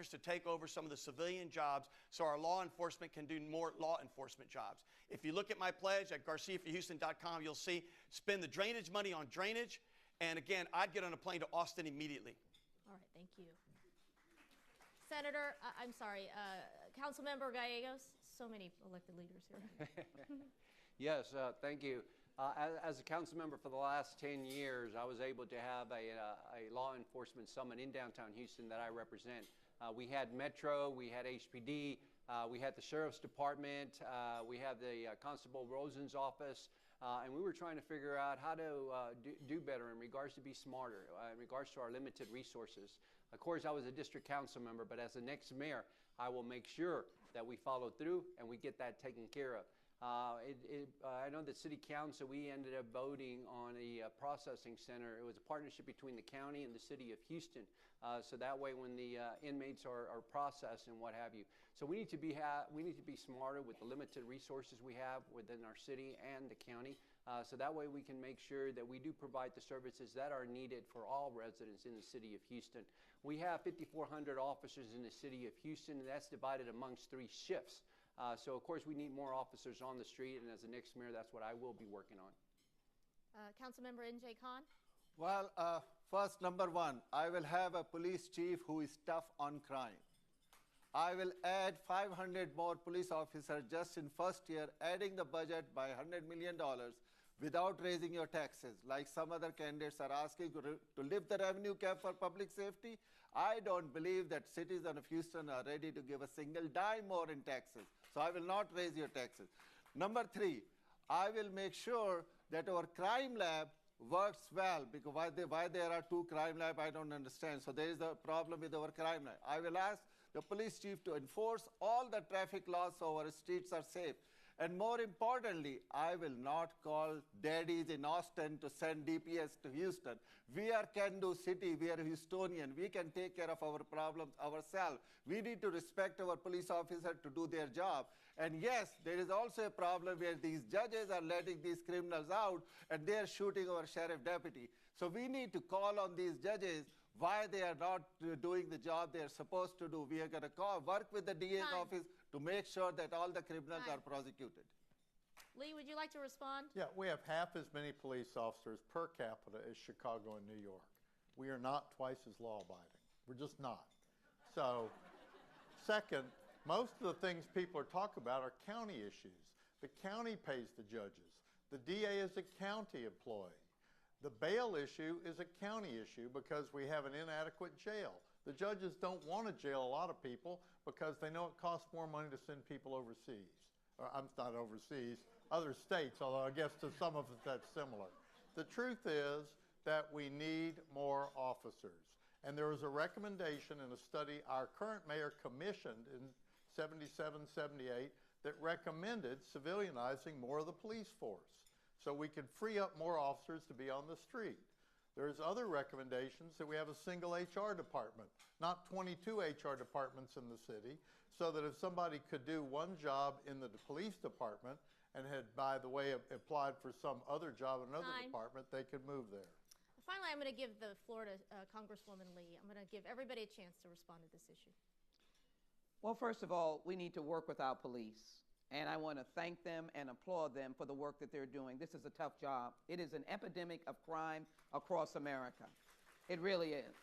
to take over some of the civilian jobs so our law enforcement can do more law enforcement jobs. If you look at my pledge at GarciaForHouston.com, you'll see spend the drainage money on drainage. And again, I'd get on a plane to Austin immediately. All right, thank you. Senator, Councilmember Gallegos, so many elected leaders here. Yes, thank you. As a council member for the last 10 years, I was able to have a law enforcement summit in downtown Houston that I represent. We had Metro, we had HPD, we had the Sheriff's Department, we had the Constable Rosen's office, and we were trying to figure out how to do better in regards to be smarter, in regards to our limited resources. Of course, I was a district council member, but as the next mayor, I will make sure that we follow through and we get that taken care of. I know that City Council, we ended up voting on a processing center. It was a partnership between the county and the city of Houston. So that way when the inmates are processed and what have you. So we need to be smarter with the limited resources we have within our city and the county. So that way we can make sure that we do provide the services that are needed for all residents in the city of Houston. We have 5,400 officers in the city of Houston, and that's divided amongst 3 shifts. So of course we need more officers on the street, and as the next mayor, that's what I will be working on. Councilmember N.J. Khan? Well, first, number 1, I will have a police chief who is tough on crime. I will add 500 more police officers just in first year, adding the budget by $100 million without raising your taxes, like some other candidates are asking to lift the revenue cap for public safety. I don't believe that citizens of Houston are ready to give a single dime more in taxes. So I will not raise your taxes. Number 3, I will make sure that our crime lab works well, because why there are 2 crime labs, I don't understand. So there is a problem with our crime lab. I will ask the police chief to enforce all the traffic laws so our streets are safe. And more importantly, I will not call daddies in Austin to send DPS to Houston. We are can-do city, we are Houstonian. We can take care of our problems ourselves. We need to respect our police officers to do their job. And yes, there is also a problem where these judges are letting these criminals out and they are shooting our sheriff deputy. So we need to call on these judges why they are not doing the job they are supposed to do. We are going to work with the DA's office to make sure that all the criminals are prosecuted. Lee, would you like to respond? Yeah, we have half as many police officers per capita as Chicago and New York. We are not twice as law-abiding. We're just not. So, second, most of the things people are talking about are county issues. The county pays the judges. The DA is a county employee. The bail issue is a county issue because we have an inadequate jail. The judges don't want to jail a lot of people because they know it costs more money to send people overseas. Or, I'm not overseas, other states, although I guess to some of us that's similar. The truth is that we need more officers. And there was a recommendation in a study our current mayor commissioned in 77, 78 that recommended civilianizing more of the police force so we could free up more officers to be on the street. There's other recommendations that we have a single HR department, not 22 HR departments in the city, so that if somebody could do one job in the police department and had, by the way, applied for some other job in another department, they could move there. Finally, I'm going to give the floor to Congresswoman Lee. I'm going to give everybody a chance to respond to this issue. Well, first of all, we need to work with our police. And I want to thank them and applaud them for the work that they're doing. This is a tough job. It is an epidemic of crime across America. It really is.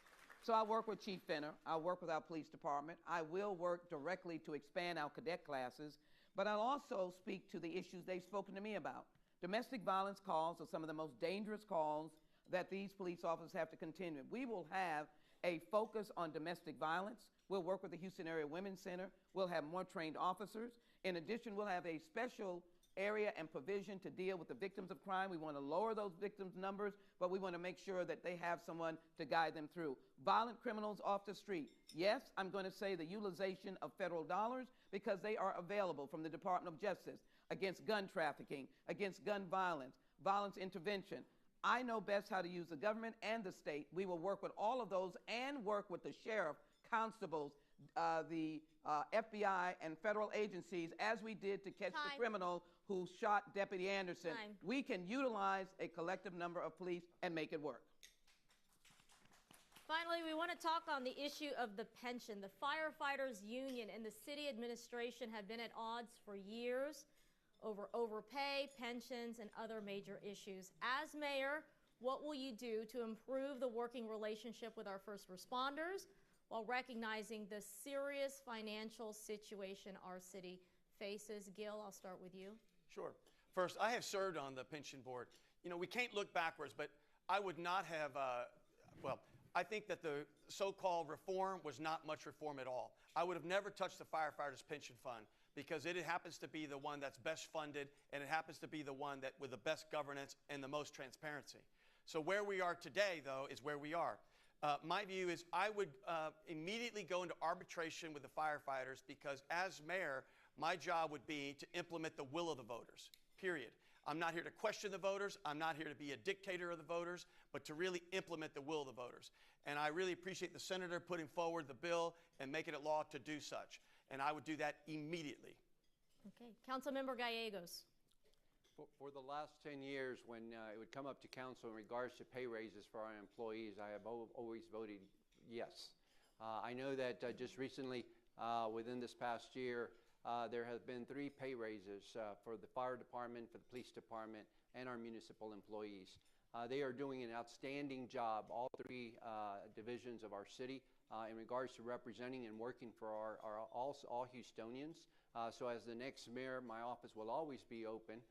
So I work with Chief Fenner. I work with our police department. I will work directly to expand our cadet classes. But I'll also speak to the issues they've spoken to me about. Domestic violence calls are some of the most dangerous calls that these police officers have to contend with. We will have a focus on domestic violence. We'll work with the Houston Area Women's Center. We'll have more trained officers. In addition, we'll have a special area and provision to deal with the victims of crime. We want to lower those victims' numbers, but we want to make sure that they have someone to guide them through. Violent criminals off the street. Yes, I'm going to say the utilization of federal dollars because they are available from the Department of Justice against gun trafficking, against gun violence, violence intervention. I know best how to use the government and the state. We will work with all of those and work with the sheriff, constables, the FBI and federal agencies, as we did to catch the criminal who shot Deputy Anderson. We can utilize a collective number of police and make it work. Finally, we want to talk on the issue of the pension. The firefighters union and the city administration have been at odds for years over overpay, pensions, and other major issues. As mayor, what will you do to improve the working relationship with our first responders while recognizing the serious financial situation our city faces? Gil, I'll start with you. Sure. First, I have served on the pension board. You know, we can't look backwards, but I would not have, well, I think that the so-called reform was not much reform at all. I would have never touched the firefighters' pension fund because it happens to be the one that's best funded, and it happens to be the one that with the best governance and the most transparency. So where we are today, though, is where we are. My view is I would immediately go into arbitration with the firefighters because as mayor, my job would be to implement the will of the voters, period. I'm not here to question the voters. I'm not here to be a dictator of the voters, but to really implement the will of the voters. And I really appreciate the senator putting forward the bill and making it law to do such. And I would do that immediately. Okay. Councilmember Gallegos. For the last 10 years, when it would come up to council in regards to pay raises for our employees, I have always voted yes. I know that just recently, within this past year, there have been 3 pay raises for the fire department, for the police department, and our municipal employees. They are doing an outstanding job, all 3 divisions of our city, in regards to representing and working for all Houstonians. So as the next mayor, my office will always be open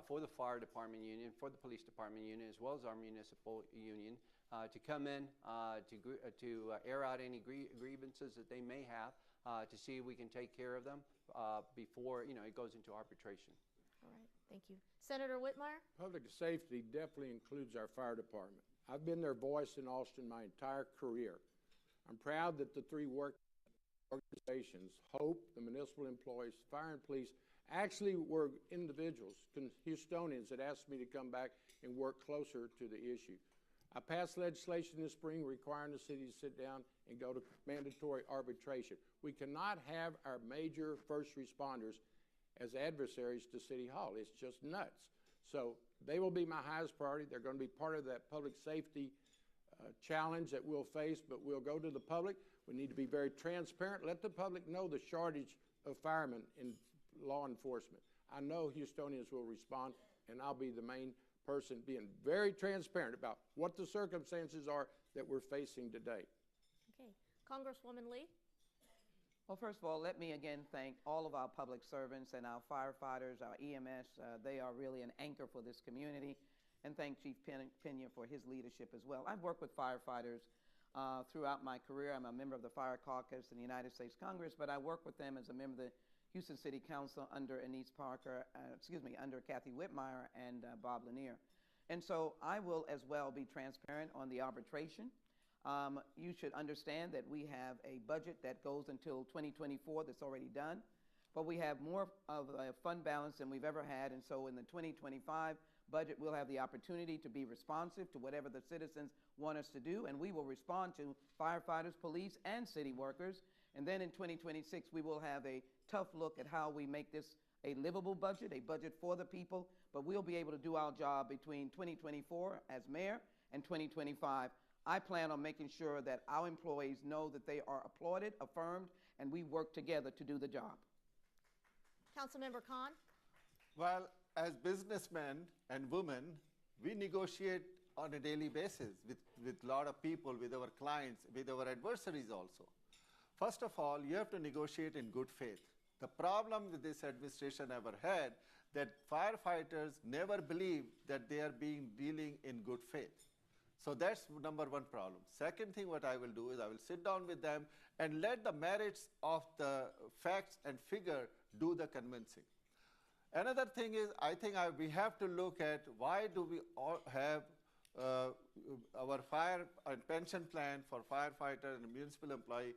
for the fire department union, for the police department union, as well as our municipal union, to come in to air out any grievances that they may have, to see if we can take care of them before it goes into arbitration. All right, thank you. Senator Whitmire? Public safety definitely includes our fire department. I've been their voice in Austin my entire career. I'm proud that the 3 work organizations, HOPE, the municipal employees, fire and police, actually were individuals, Houstonians, that asked me to come back and work closer to the issue. I passed legislation this spring requiring the city to sit down and go to mandatory arbitration. We cannot have our major first responders as adversaries to City Hall. It's just nuts. So they will be my highest priority. They're going to be part of that public safety challenge that we'll face, but we'll go to the public. We need to be very transparent. Let the public know the shortage of firemen in law enforcement. I know Houstonians will respond, and I'll be the main person being very transparent about what the circumstances are that we're facing today. Okay. Congresswoman Lee? Well, first of all, let me again thank all of our public servants and our firefighters, our EMS. They are really an anchor for this community. And thank Chief Pena for his leadership as well. I've worked with firefighters throughout my career. I'm a member of the Fire Caucus in the United States Congress, but I work with them as a member of the Houston City Council under under Kathy Whitmire and Bob Lanier. And so I will as well be transparent on the arbitration. You should understand that we have a budget that goes until 2024 that's already done, but we have more of a fund balance than we've ever had. And so in the 2025 budget, we'll have the opportunity to be responsive to whatever the citizens want us to do, and we will respond to firefighters, police, and city workers. And then in 2026, we will have a tough look at how we make this a livable budget, a budget for the people, but we'll be able to do our job between 2024 as mayor and 2025. I plan on making sure that our employees know that they are applauded, affirmed, and we work together to do the job. Councilmember Khan? Well, as businessmen and women, we negotiate on a daily basis with a lot of people, with our clients, with our adversaries also. First of all, you have to negotiate in good faith. The problem with this administration ever had that firefighters never believe that they are dealing in good faith. So that's number 1 problem. Second thing what I will do is I will sit down with them and let the merits of the facts and figure do the convincing. Another thing is, I think we have to look at why do we all have our fire and pension plan for firefighter and municipal employee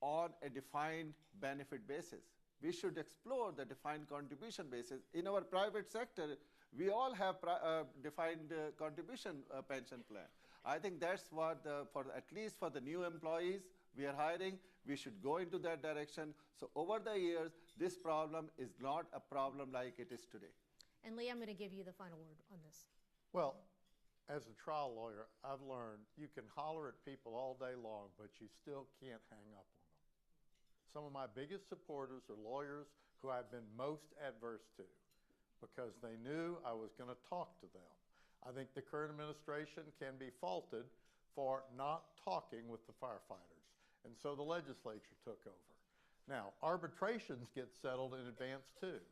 on a defined benefit basis. We should explore the defined contribution basis. In our private sector, we all have defined contribution pension plan. I think that's what, at least for the new employees we are hiring, we should go into that direction. So over the years, this problem is not a problem like it is today. And Lee, I'm going to give you the final word on this. Well, as a trial lawyer, I've learned you can holler at people all day long, but you still can't hang up on them. Some of my biggest supporters are lawyers who I've been most adverse to because they knew I was going to talk to them. I think the current administration can be faulted for not talking with the firefighters, and so the legislature took over. Now, arbitrations get settled in advance too,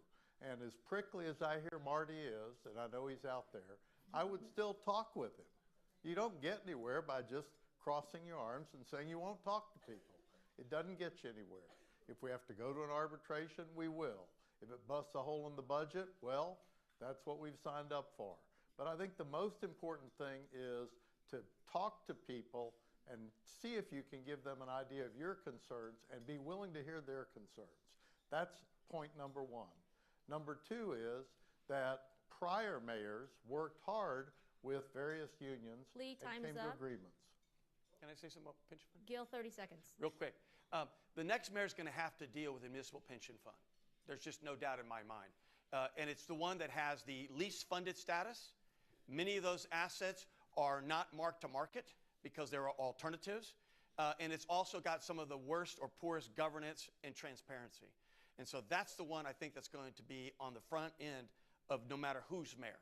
and as prickly as I hear Marty is, and I know he's out there, I would still talk with him. You don't get anywhere by just crossing your arms and saying you won't talk to people. It doesn't get you anywhere. If we have to go to an arbitration, we will. If it busts a hole in the budget, well, that's what we've signed up for. But I think the most important thing is to talk to people and see if you can give them an idea of your concerns and be willing to hear their concerns. That's point number one. Number two is that prior mayors worked hard with various unions Lee, and time's came to up. agreements. Can I say something about pension fund? Gil, 30 seconds. Real quick. The next mayor is going to have to deal with the municipal pension fund. There's just no doubt in my mind. And it's the one that has the least funded status. Many of those assets are not marked to market because there are alternatives. And it's also got some of the worst or poorest governance and transparency. And so that's the one I think that's going to be on the front end of no matter who's mayor.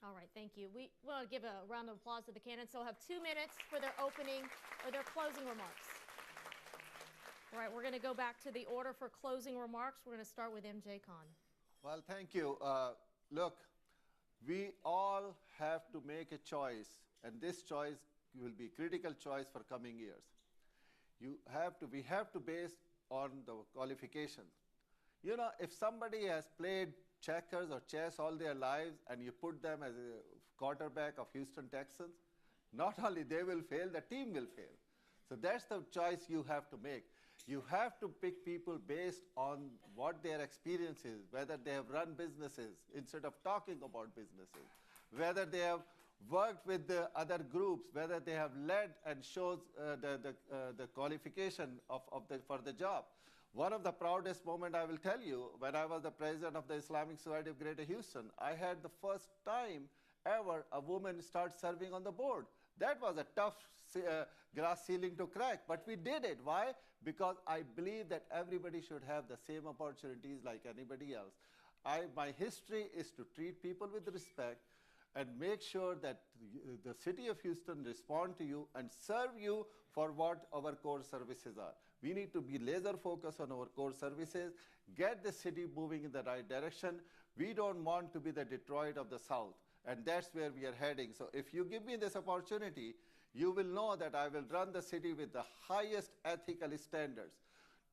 All right, thank you. We want to give a round of applause to the candidates. They'll have 2 minutes for their opening or their closing remarks. All right, we're going to go back to the order for closing remarks. We're going to start with MJ Khan. Well, thank you. Look, we all have to make a choice, and this choice will be a critical choice for coming years. We have to base on the qualifications. You know, if somebody has played checkers or chess all their lives and you put them as a quarterback of Houston Texans, not only they will fail, the team will fail. So that's the choice you have to make. You have to pick people based on what their experience is, whether they have run businesses instead of talking about businesses, whether they have worked with the other groups, whether they have led and shows the qualification for the job. One of the proudest moments I will tell you, when I was the president of the Islamic Society of Greater Houston, I had the first time ever a woman start serving on the board. That was a tough glass ceiling to crack, but we did it. Why? Because I believe that everybody should have the same opportunities like anybody else. My history is to treat people with respect and make sure that the city of Houston respond to you and serve you for what our core services are. We need to be laser focused on our core services, get the city moving in the right direction. We don't want to be the Detroit of the South, and that's where we are heading. So if you give me this opportunity, you will know that I will run the city with the highest ethical standards.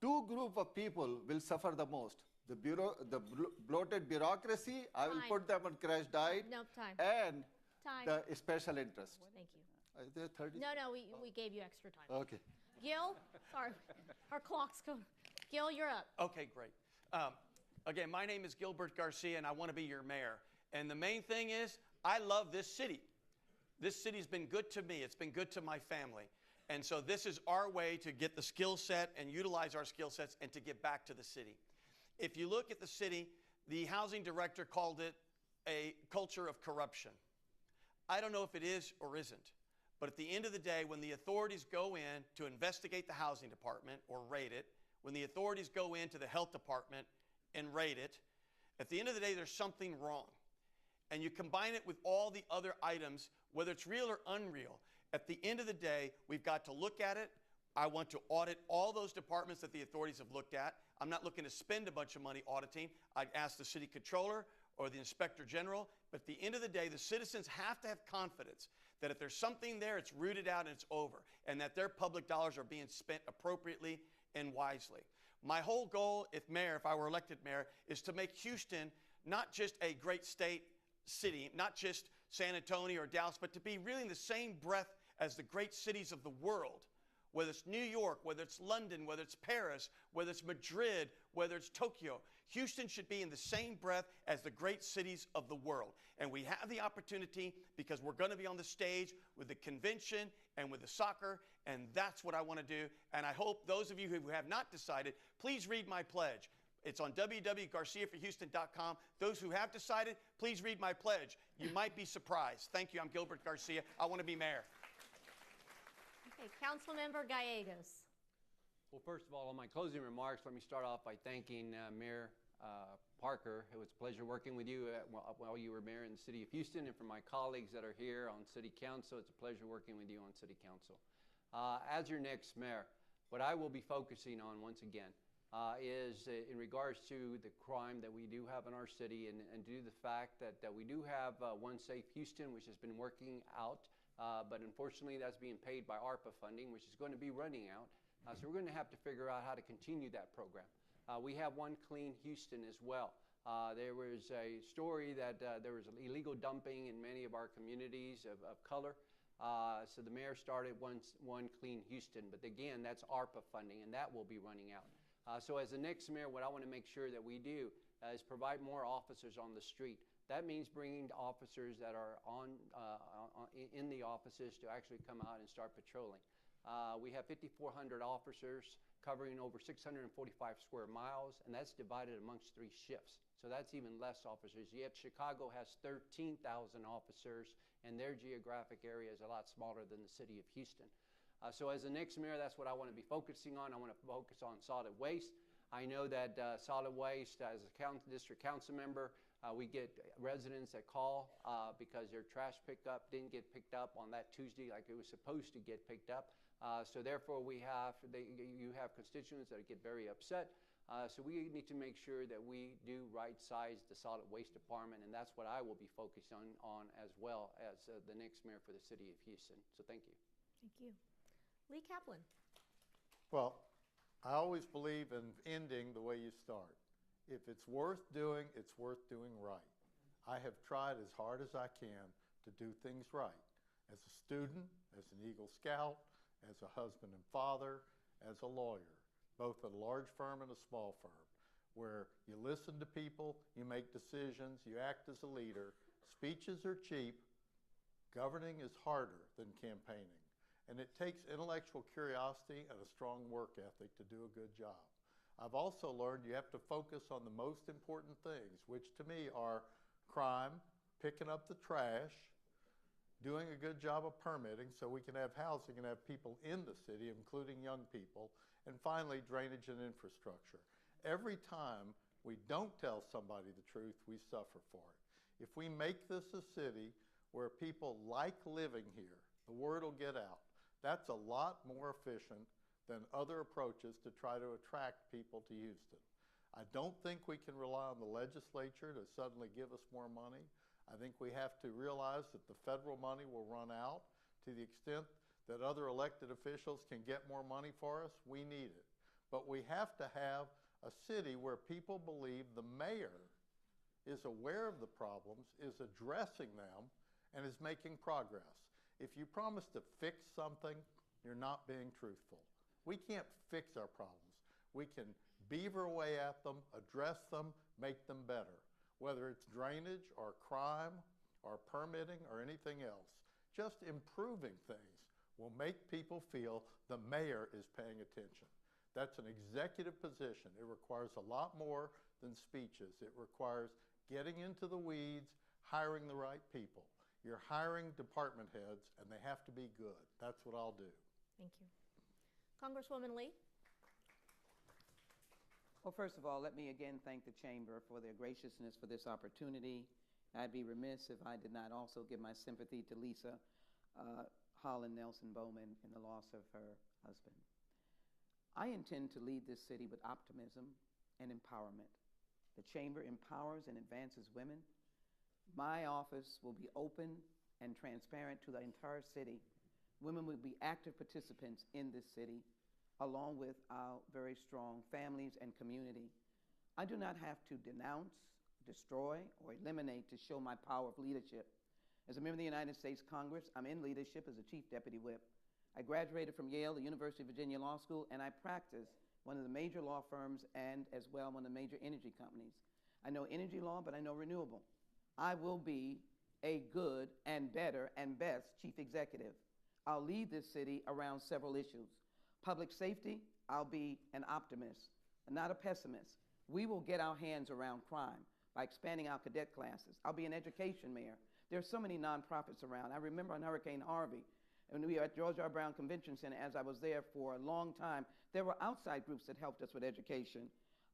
Two groups of people will suffer the most. The bloated bureaucracy, I will put them on crash diet. No, time. And Time. the special interest. Thank you. Is there 30? No, we gave you extra time. Okay. Gil, sorry, our clock's going. Gil, you're up. Okay, great. Again, my name is Gilbert Garcia, and I want to be your mayor. And the main thing is, I love this city. This city's been good to me. It's been good to my family. And so this is our way to get the skill set and utilize our skill sets and to give back to the city. If you look at the city, the housing director called it a culture of corruption. I don't know if it is or isn't, but at the end of the day, when the authorities go in to investigate the housing department or raid it, when the authorities go into the health department and raid it, at the end of the day, there's something wrong. And you combine it with all the other items, whether it's real or unreal, at the end of the day, we've got to look at it. I want to audit all those departments that the authorities have looked at. I'm not looking to spend a bunch of money auditing. I'd ask the city controller or the inspector general. But at the end of the day, the citizens have to have confidence that if there's something there, it's rooted out and it's over, and that their public dollars are being spent appropriately and wisely. My whole goal, if I were elected mayor, is to make Houston not just a great state city, not just San Antonio or Dallas, but to be really in the same breath as the great cities of the world. Whether it's New York, whether it's London, whether it's Paris, whether it's Madrid, whether it's Tokyo, Houston should be in the same breath as the great cities of the world. And we have the opportunity because we're going to be on the stage with the convention and with the soccer, and that's what I want to do. And I hope those of you who have not decided, please read my pledge. It's on www.garciaforhouston.com. Those who have decided, please read my pledge. You might be surprised. Thank you. I'm Gilbert Garcia. I want to be mayor. Okay, Councilmember Gallegos. Well, first of all, on my closing remarks, let me start off by thanking Mayor Parker. It was a pleasure working with you while you were mayor in the city of Houston, and for my colleagues that are here on city council, it's a pleasure working with you on city council. As your next mayor, what I will be focusing on once again is in regards to the crime that we do have in our city, and due to the fact that we do have One Safe Houston, which has been working out, but unfortunately that's being paid by ARPA funding, which is going to be running out. So we're going to have to figure out how to continue that program. We have One Clean Houston as well. There was a story that there was illegal dumping in many of our communities of color. So the mayor started One Clean Houston, but again, that's ARPA funding, and that will be running out. So as the next mayor, what I want to make sure that we do is provide more officers on the street. That means bringing officers that are in the offices to actually come out and start patrolling. We have 5,400 officers covering over 645 square miles, and that's divided amongst 3 shifts. So that's even less officers. Yet Chicago has 13,000 officers, and their geographic area is a lot smaller than the city of Houston. So as the next mayor, that's what I want to be focusing on. I want to focus on solid waste. I know that solid waste, as a district council member, we get residents that call because their trash pickup didn't get picked up on that Tuesday like it was supposed to get picked up. So therefore, you have constituents that get very upset. So we need to make sure that we do right-size the solid waste department, and that's what I will be focused on as well as the next mayor for the city of Houston. So thank you. Thank you. Lee Kaplan. Well, I always believe in ending the way you start. If it's worth doing, it's worth doing right. I have tried as hard as I can to do things right. As a student, as an Eagle Scout, as a husband and father, as a lawyer, both at a large firm and a small firm, where you listen to people, you make decisions, you act as a leader. Speeches are cheap. Governing is harder than campaigning. And it takes intellectual curiosity and a strong work ethic to do a good job. I've also learned you have to focus on the most important things, which to me are crime, picking up the trash, doing a good job of permitting so we can have housing and have people in the city, including young people, and finally, drainage and infrastructure. Every time we don't tell somebody the truth, we suffer for it. If we make this a city where people like living here, the word will get out. That's a lot more efficient than other approaches to try to attract people to Houston. I don't think we can rely on the legislature to suddenly give us more money. I think we have to realize that the federal money will run out. To the extent that other elected officials can get more money for us, we need it. But we have to have a city where people believe the mayor is aware of the problems, is addressing them, and is making progress. If you promise to fix something, you're not being truthful. We can't fix our problems. We can beaver away at them, address them, make them better, whether it's drainage or crime or permitting or anything else. Just improving things will make people feel the mayor is paying attention. That's an executive position. It requires a lot more than speeches. It requires getting into the weeds, hiring the right people. You're hiring department heads, and they have to be good. That's what I'll do. Thank you. Congresswoman Lee. Well, first of all, let me again thank the Chamber for their graciousness for this opportunity. I'd be remiss if I did not also give my sympathy to Lisa Holland Nelson Bowman in the loss of her husband. I intend to lead this city with optimism and empowerment. The Chamber empowers and advances women. My office will be open and transparent to the entire city. Women will be active participants in this city, along with our very strong families and community. I do not have to denounce, destroy, or eliminate to show my power of leadership. As a member of the United States Congress, I'm in leadership as a Chief Deputy Whip. I graduated from Yale, the University of Virginia Law School, and I practice one of the major law firms and as well one of the major energy companies. I know energy law, but I know renewable. I will be a good and better and best Chief Executive. I'll lead this city around several issues. Public safety, I'll be an optimist, not a pessimist. We will get our hands around crime by expanding our cadet classes. I'll be an education mayor. There are so many nonprofits around. I remember on Hurricane Harvey, when we were at George R. Brown Convention Center, as I was there for a long time, there were outside groups that helped us with education.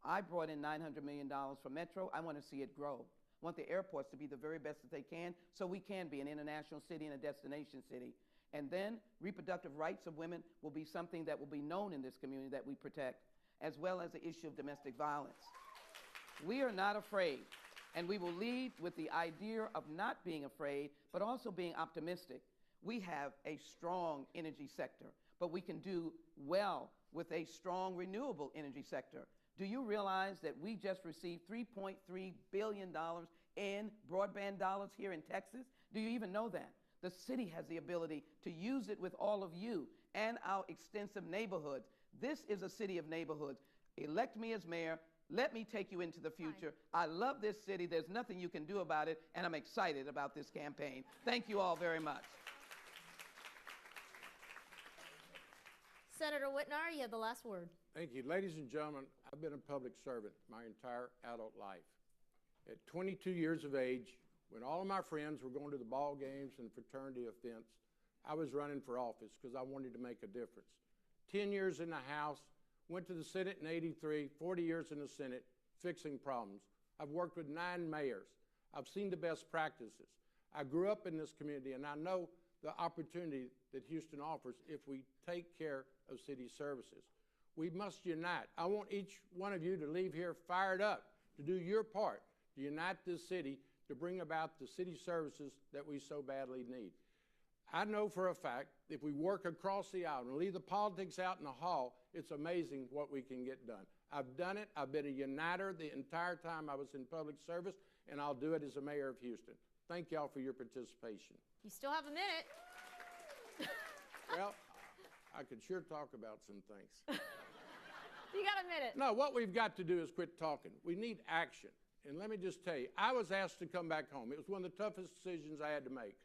I brought in $900 million for Metro. I want to see it grow. I want the airports to be the very best that they can, so we can be an international city and a destination city. And then reproductive rights of women will be something that will be known in this community that we protect, as well as the issue of domestic violence. We are not afraid, and we will lead with the idea of not being afraid, but also being optimistic. We have a strong energy sector, but we can do well with a strong renewable energy sector. Do you realize that we just received $3.3 billion in broadband dollars here in Texas? Do you even know that? The city has the ability to use it with all of you and our extensive neighborhoods. This is a city of neighborhoods. Elect me as mayor. Let me take you into the future. I love this city. There's nothing you can do about it, and I'm excited about this campaign. Thank you all very much. Senator Whitmire, you have the last word. Thank you. Ladies and gentlemen, I've been a public servant my entire adult life. At 22 years of age, when all of my friends were going to the ball games and fraternity events, I was running for office because I wanted to make a difference. 10 years in the House, went to the Senate in '83, 40 years in the Senate, fixing problems. I've worked with 9 mayors. I've seen the best practices. I grew up in this community, and I know the opportunity that Houston offers if we take care of city services. We must unite. I want each one of you to leave here fired up to do your part, to unite this city, to bring about the city services that we so badly need. I know for a fact, if we work across the aisle and leave the politics out in the hall, it's amazing what we can get done. I've done it. I've been a uniter the entire time I was in public service, and I'll do it as a mayor of Houston. Thank y'all for your participation. You still have a minute. Well, I could sure talk about some things. You got a minute. No, what we've got to do is quit talking. We need action. And let me just tell you, I was asked to come back home. It was one of the toughest decisions I had to make.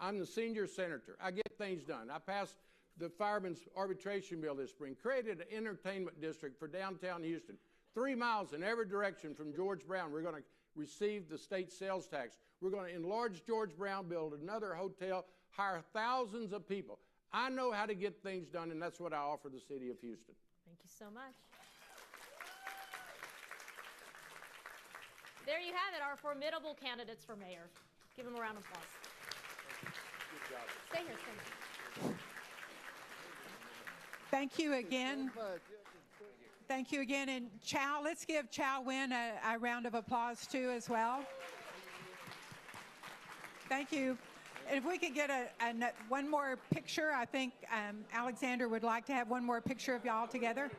I'm the senior senator. I get things done. I passed the firemen's arbitration bill this spring, created an entertainment district for downtown Houston. 3 miles in every direction from George Brown. We're going to receive the state sales tax. We're going to enlarge George Brown, build another hotel, hire thousands of people. I know how to get things done, and that's what I offer the city of Houston. Thank you so much. There you have it, our formidable candidates for mayor. Give them a round of applause. Good job. Stay here, stay here. Thank you again. Thank you again. And Chow, let's give Chow Win a round of applause too as well. Thank you. And if we could get one more picture, I think Alexander would like to have one more picture of y'all together.